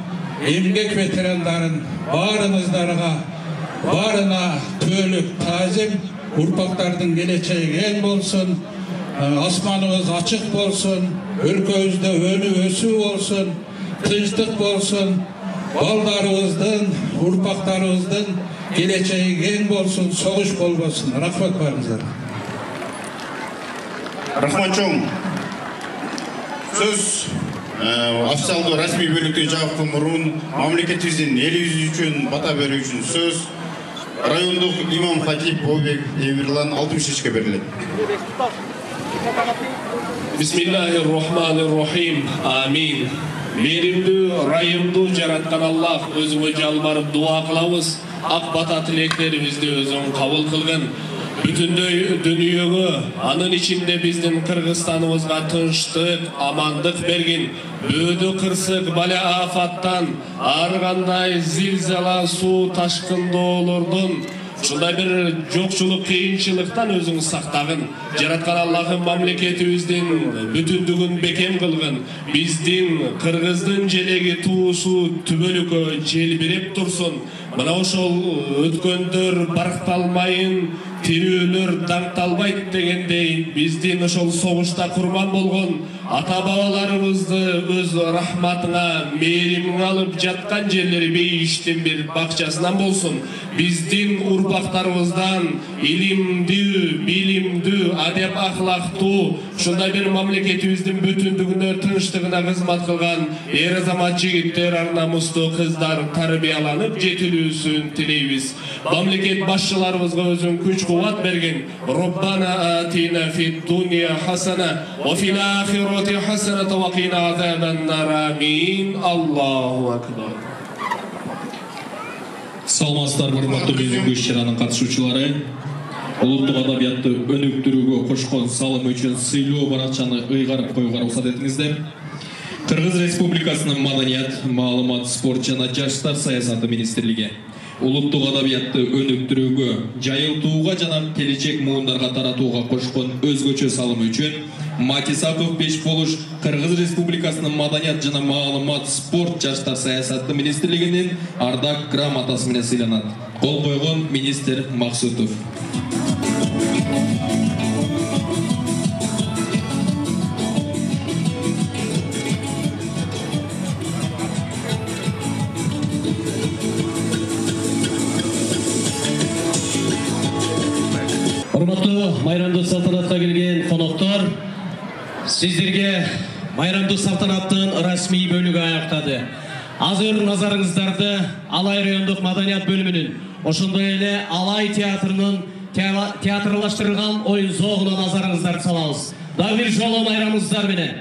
эмгек ветерандарын баарына түбөлүк таазим. Урпактардын келечеги кең болсун, асманыбыз ачык болсун, өлкөбүздө өнүп өсүү болсун, тынчтык болсун, балдарыбыздын, урпактарыбыздын келечеги кең болсун, согуш болбосун. Рахмат барыңыздар. Рахмат чоң. Сөз официалдуу расмий бөлүктө жабыктын мурун мамлекетибиздин элибиз үчүн бата берүү үчүн сөз райондук имам хатип Бобек Эмирлан Алтымышевичке берилет. Bismillahirrahmanirrahim. Amin. Merimdүү, райымдуу жараткан Аллах өзүңө жалбарып дуа кылабыз. Ак бата тилектерибизди өзүң кабыл кылгын. Бүтүндөй дүйнөгө, анын ичинде биздин Кыргызстаныбызга тынчтык, амандык бергин. Бөөдө кырсык, бала афаттан, ар кандай зилзала, суу ташкынdoolордун ушундай бир жокчулук, кыйынчылыктан өзүң сактагын. Жараткан Аллахым мамлекетибиздин бүтүндүгүн бекем кылгын. Биздин Кыргыздын желеги туусу түбөлүккө желбиреп турсун. Мына ошол өткөндөр баркталмайын, тирүүлөр даңкталбайт дегендей, биздин ошол согушта курман болгон ата-бабаларыбызды өз рахматыңа, мээримиңе алып жаткан жерлери бейиштин бир бакчасынан болсун. Биздин урпактарыбыздан илимдүү, билимдүү, адеп ахлактуу, ушундай бир мамлекетибиздин бүтүндүгүнө, тынчтыгына кызмат кылган эр азамат жигиттер, ар намустуу кыздар тарбияланып жетилүүсүн тилейбиз. Мамлекет башчыларыбызга өзүң күч-кубат берген. Роббана атина фид дунья хасана ва фил ахирати хасана ва кина азабан нар. Амин. Аллаху акбар. Саламатсыздар, урматтуу бүгүнкү иш-чаранын катышуучулары. Улуттук адабиятты өнүктүрүүгө кошкон салым үчүн сыйлоо баракчаны ыйгарып коюуга уруксат этиңиздер. Кыргыз Республикасынын Маданият, Маалымат, спорт жана жаштар саясаты министрлиги улуттук адабиятты өнүктүрүүгө, жайылтууга жана келечек муундарга таратууга кошкон өзгөчө салым үчүн Матисаков Бешболуш Кыргыз Республикасынын Маданият жана Маалымат, спорт жаштар саясаты министрлигинин ардак грамотасы менен сыйланат. Кол койгон министр Максутов. Майрамдуу салтанатка келген коноктор, сиздерге майрамдуу салтанаттын расмий бөлүгү аяктады. Азыр назарыңыздарды Алай райондук маданият бөлүмүнүн, ошондой эле Алай театрынын театрлаштырылган оюн зоогуна назарыңыздарды салабыз. Дагы бир жолу майрамыңыздар менен.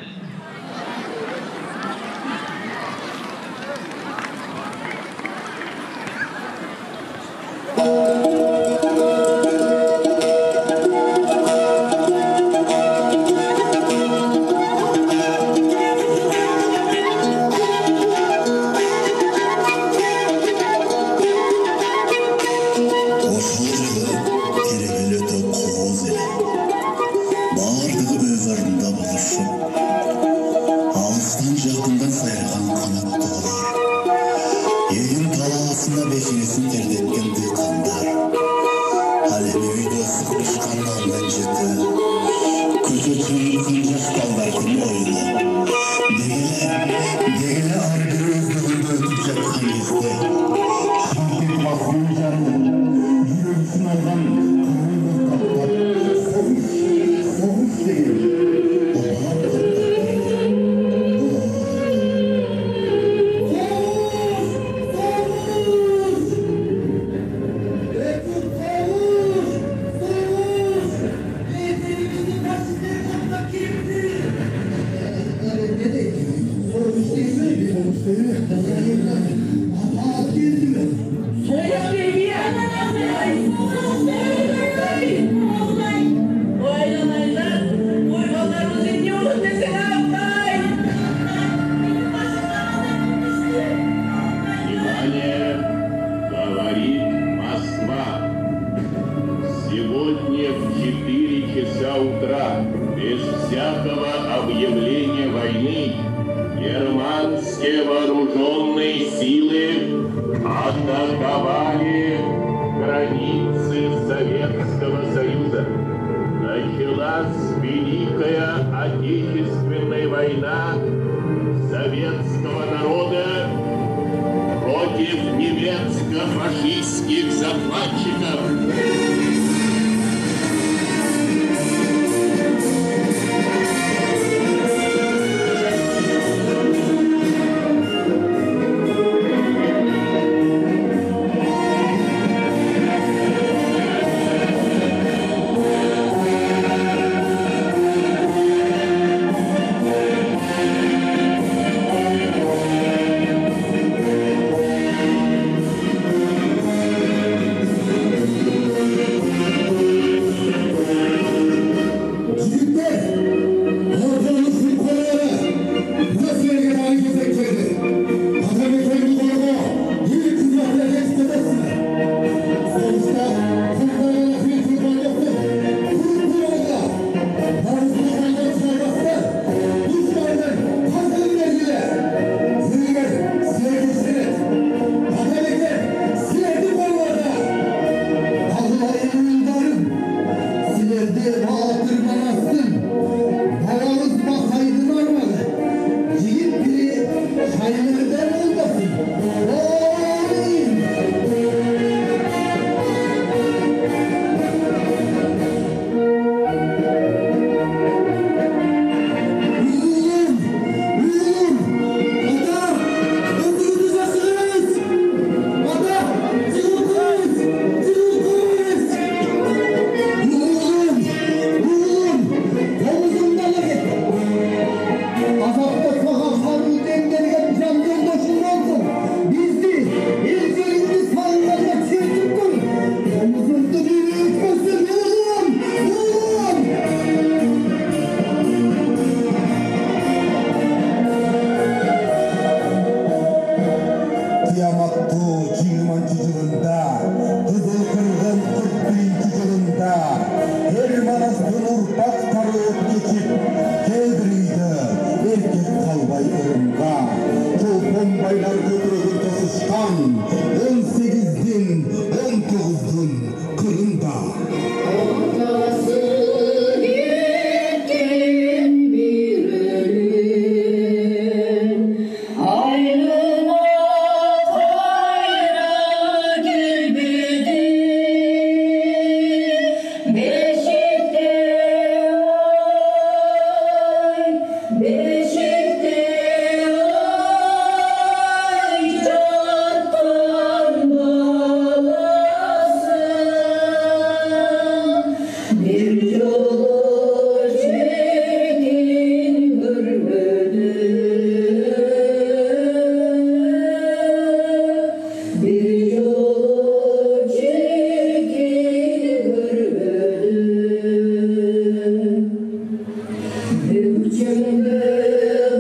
Скрывал непришедшие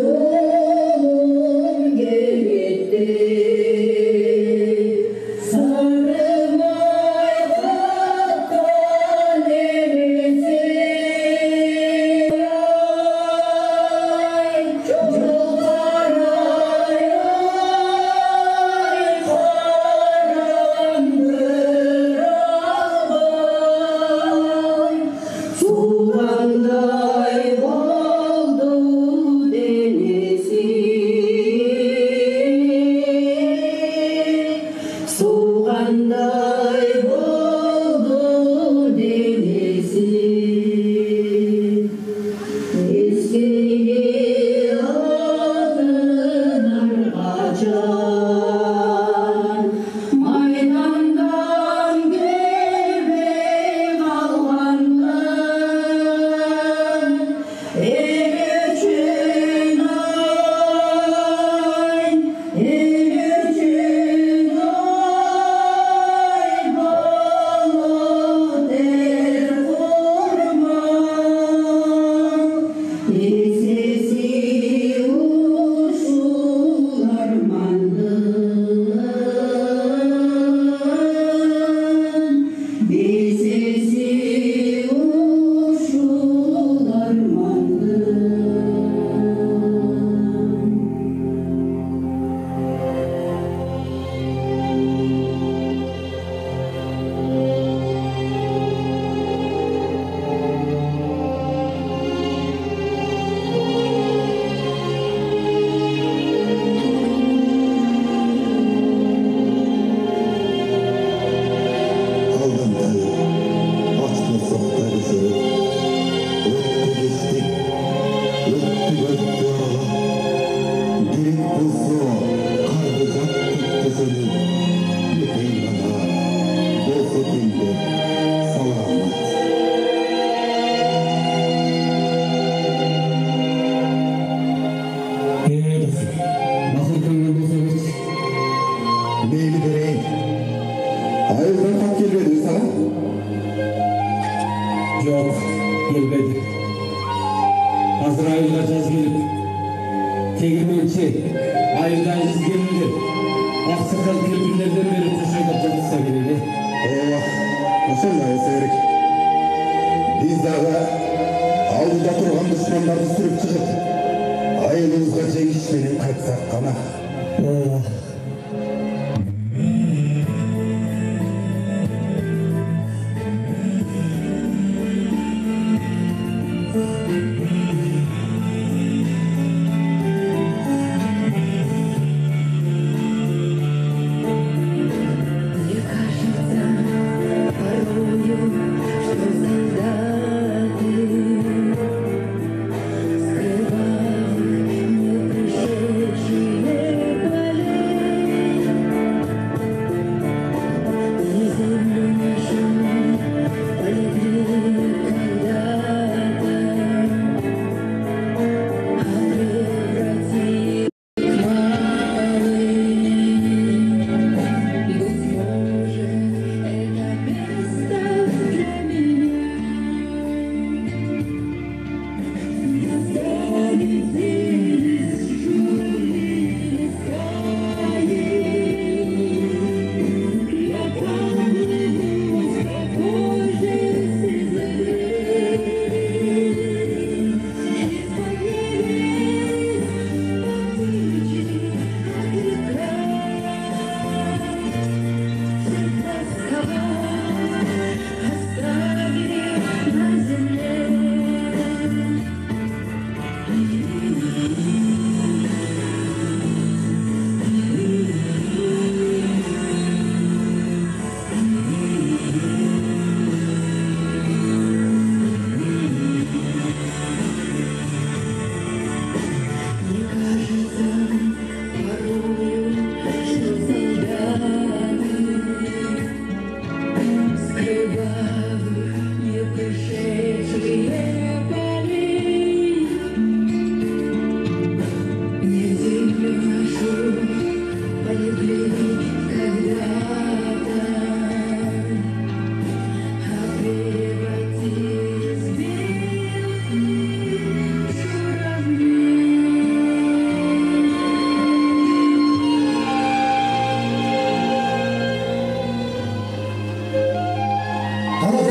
боли.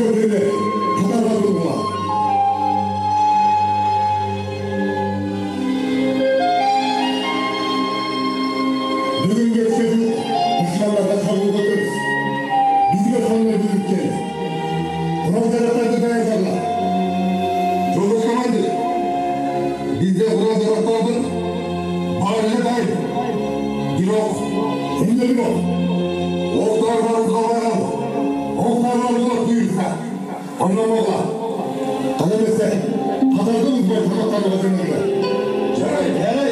Joker'leri Katar'da durma. Bugün geçecek düşmanlardan kabul ederiz. Bizge sonuna büyükken. Kuralcılardan dayanacaklar. Joldaş komandir. Bizde kuralcılardan bağırına dair. Birok, hem de birok. Oklarlarımız kavrayan, oklarlarımız duyursa, anlamağa. Kalemese, Katar'dığımız ben çocuklarla bakımlarına. Caray, caray.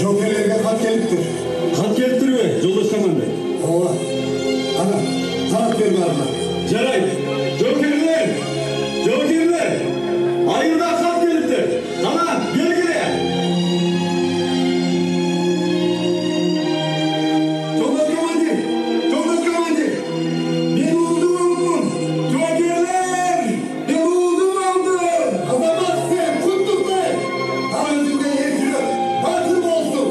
Jokerlerge kat geliptir. Kat geliptir mi? Joldaş komandir. Ova. Ana, taraf verme arada. Caray, Jokerler! Jokerler! Ayırda kat geliptir. Tamam, gel gele. Joldaş komandir. Joldaş komandir. Ben oldum aldım. Jokerler! Ben oldum aldım. Azamat sen, kutluklar. Tanrıcıkta yaşıyor. Batım olsun.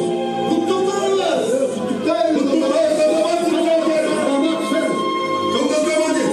Kutluklarlar. Kutluklar. Kutluklar. Azamat sen. Azamat sen. Joldaş komandir.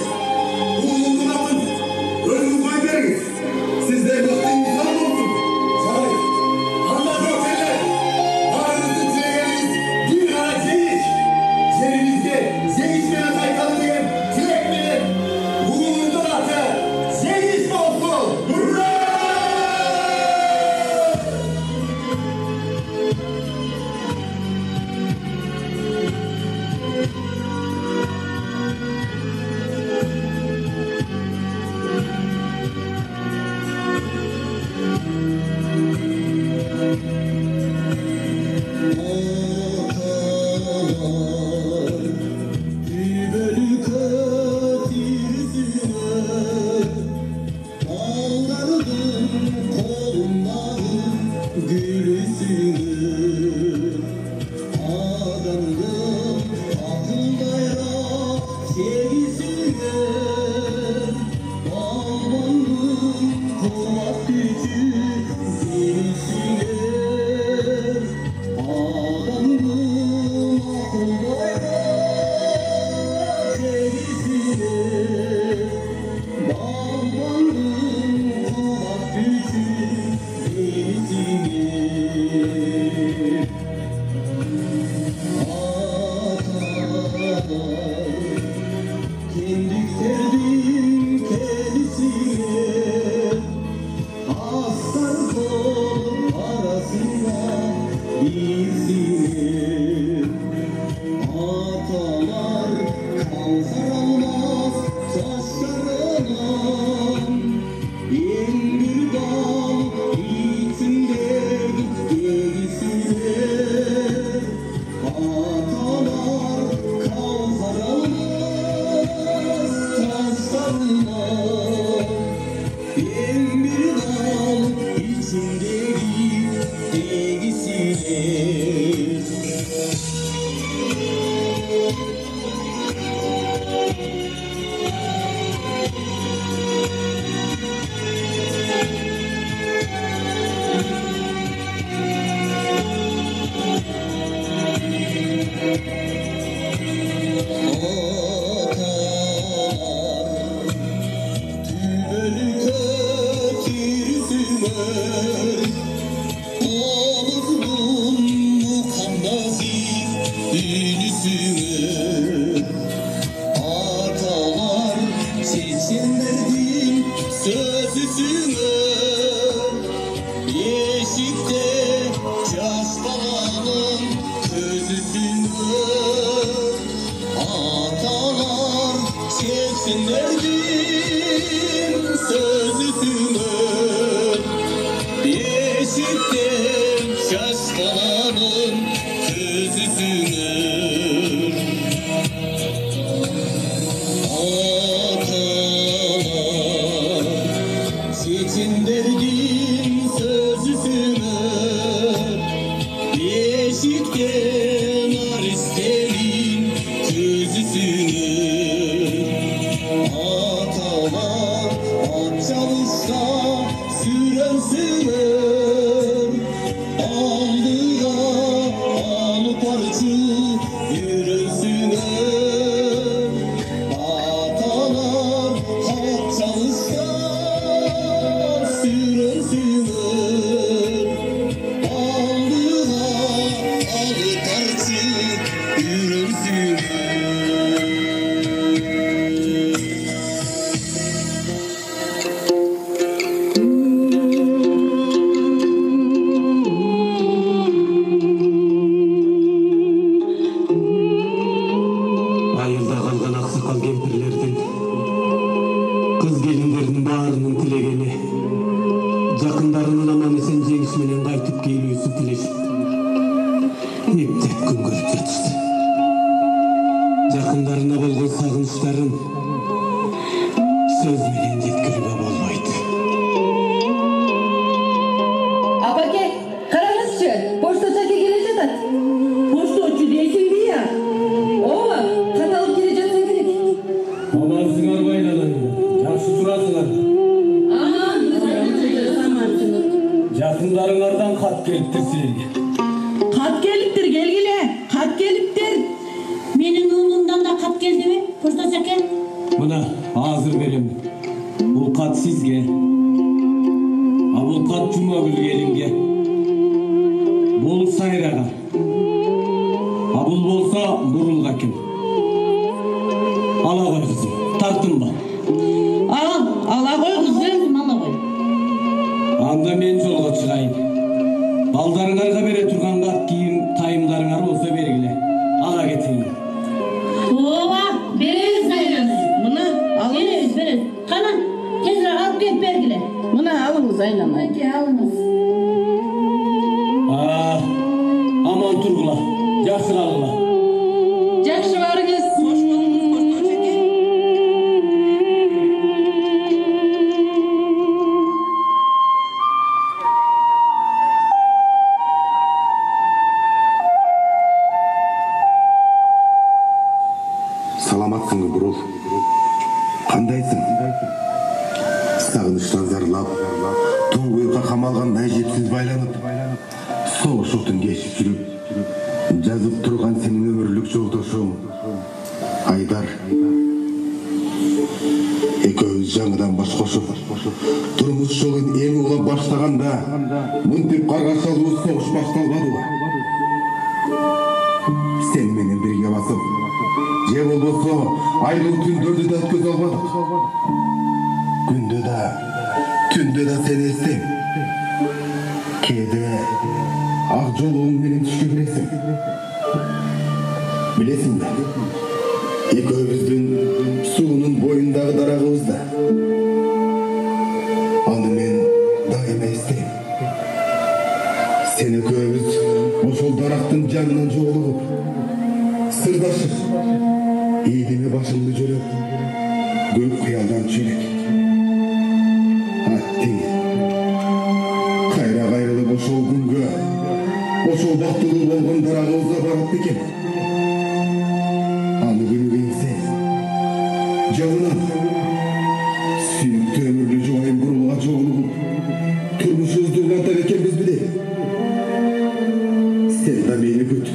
Sen de beni götür.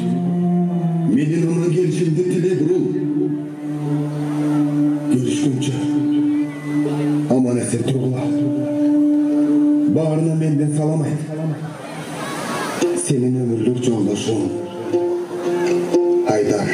Menin ona gelişimde tile burul. Mana sen turgula. Bağrına menden salam ayt. Senin ömürlük yoldaşın Haydar.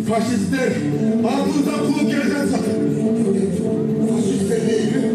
Faşistler altınızdan kulup geleceğiz zaten. Faşistler neydi?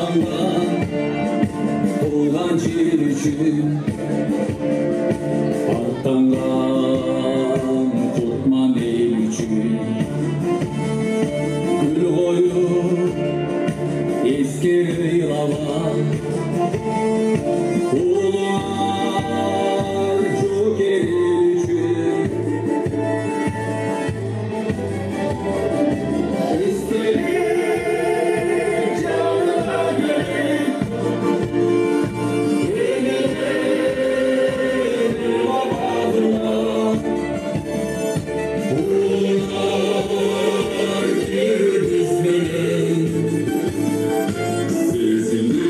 Vatanda Tuğlan çiğ için Artangan Tutman el için Gül koyup Eskeri lava Ular Joker için Eskeri canına gelip Yenildi babasına Ular bir ismini Sesini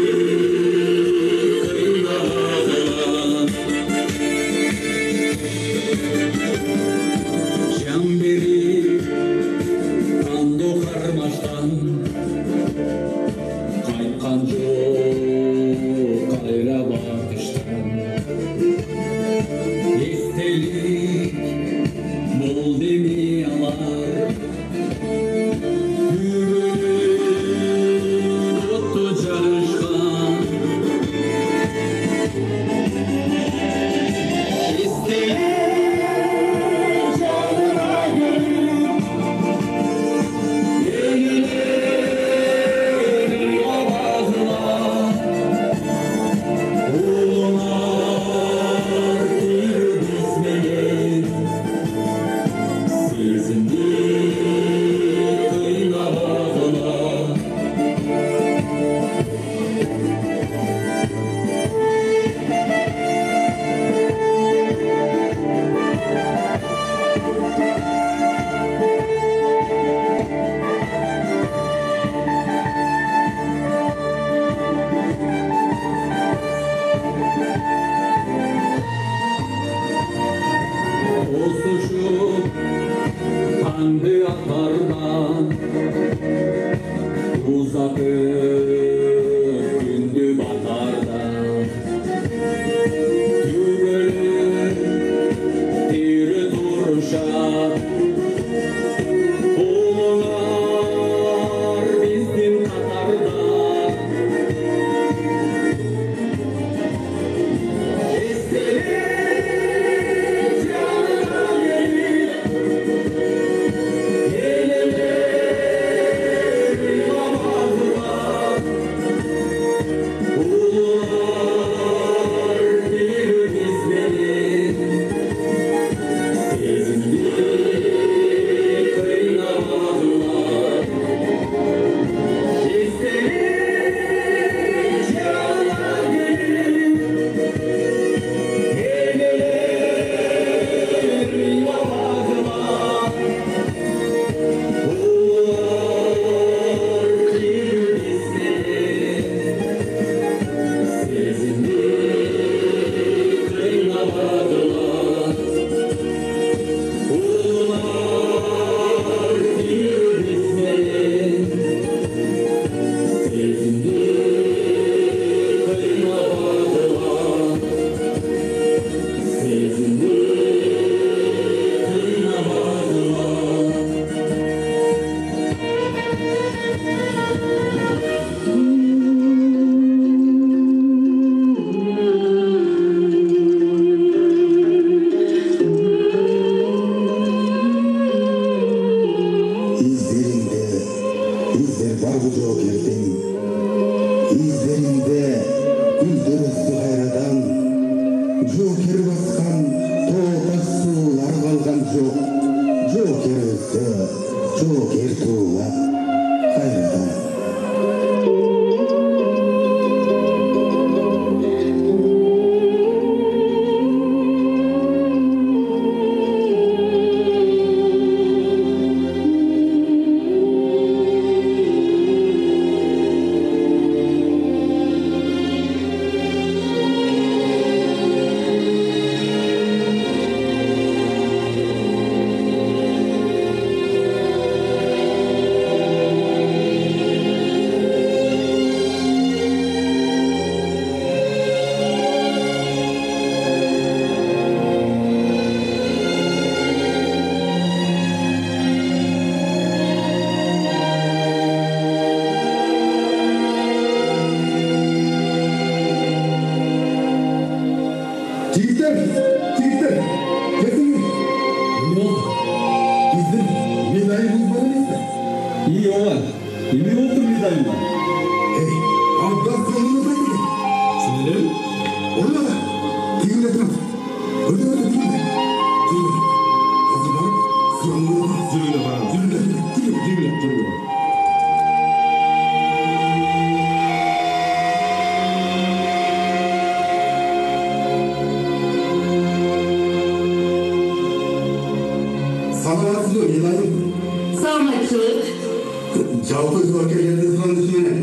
Autoyla kellerden falan düşünene.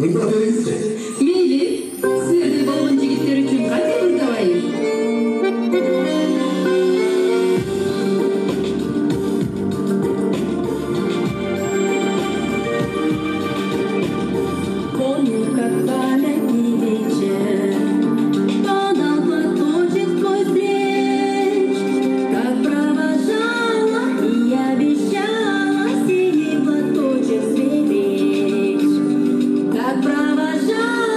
Önde atayız. Meyli, sırdı bolgun jigitler üçün qanday bir tawayım? Помню, как далекий вечер падал платочек твой встреч, как провожала и обещала синий платочек сберечь, как провожала.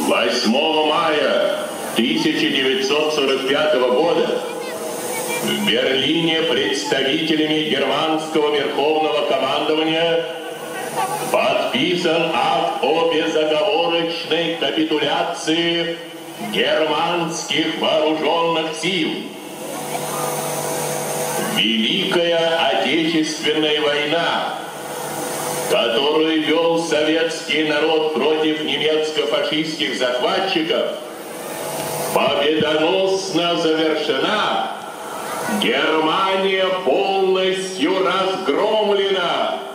8 мая 1945 года в Берлине представителями германского верховного командования подписан акт о безоговорочной капитуляции германских вооруженных сил. Великая Отечественная война, которую вел советский народ против немецко-фашистских захватчиков, победоносно завершена. Германия полностью разгромлена.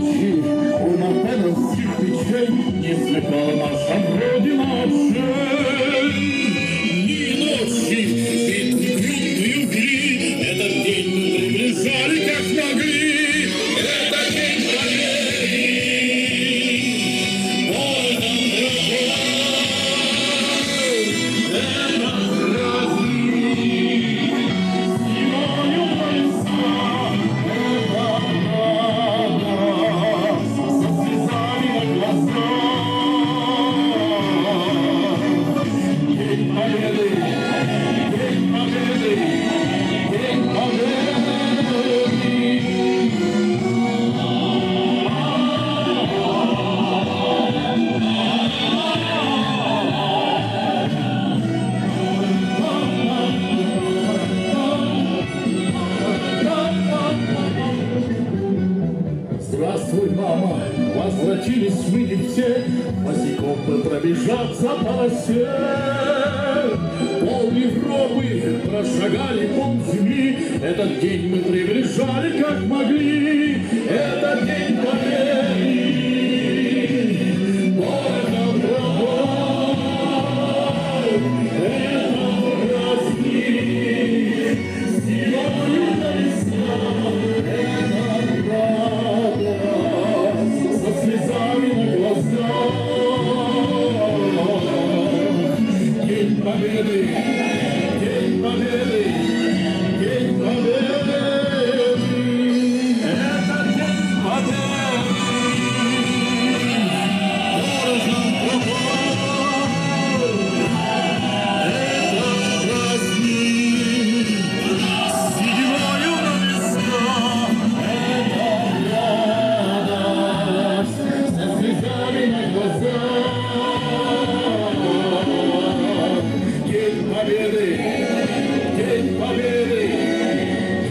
ночи у мартеновских печей не слыхала наша Родина отшей. Ни ночи битвы крупную вели, этот день мы приближали как могли. Это день победы, воинам Здравствуй, мама, возвратились мы не все, босиком бы пробежаться по росе. Пол Европы прошагали полземли, этот день мы приближали как могли. Это день победы, городом рабов, это праздник, зимою на весна, это радость, со слезами на глазах. День победы, день победы, день победы, это день победы. Городом рабов, это праздник, зимою на весна, это радость, со слезами на глазах. День победы, день победы,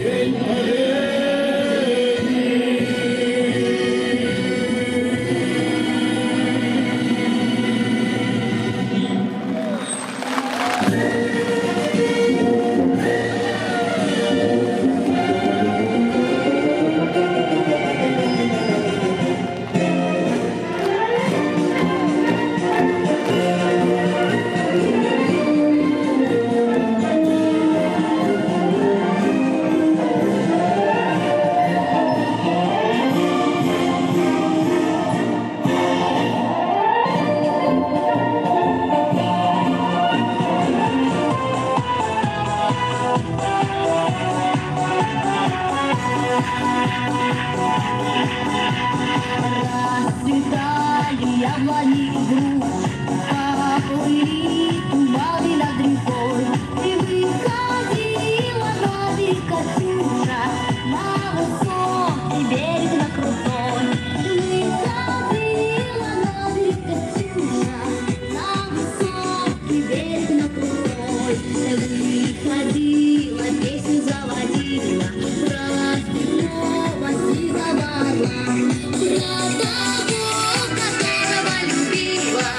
день победы. Расцветали яблони и груши, поплыли туманы над рекой. И выходила на берег Катюша, на высокий берег, на крутой. Выходила на берег Катюша, на высокий берег, на крутой. Выходила, песню заводила, праздник новости завала. Про того, которого любила,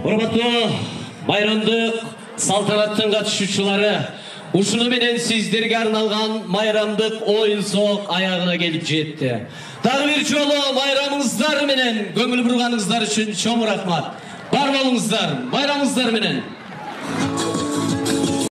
Урматтуу майрамдык салтанаттын катышуучулары, ушуну менен сиздерге арналган майрамдык оюн соок аягына келип жетти. Дагы бир жолу майрамыңыздар менен көңүл бурганыңыздар үчүн чоң рахмат. Бар болуңуздар, майрамыңыздар менен.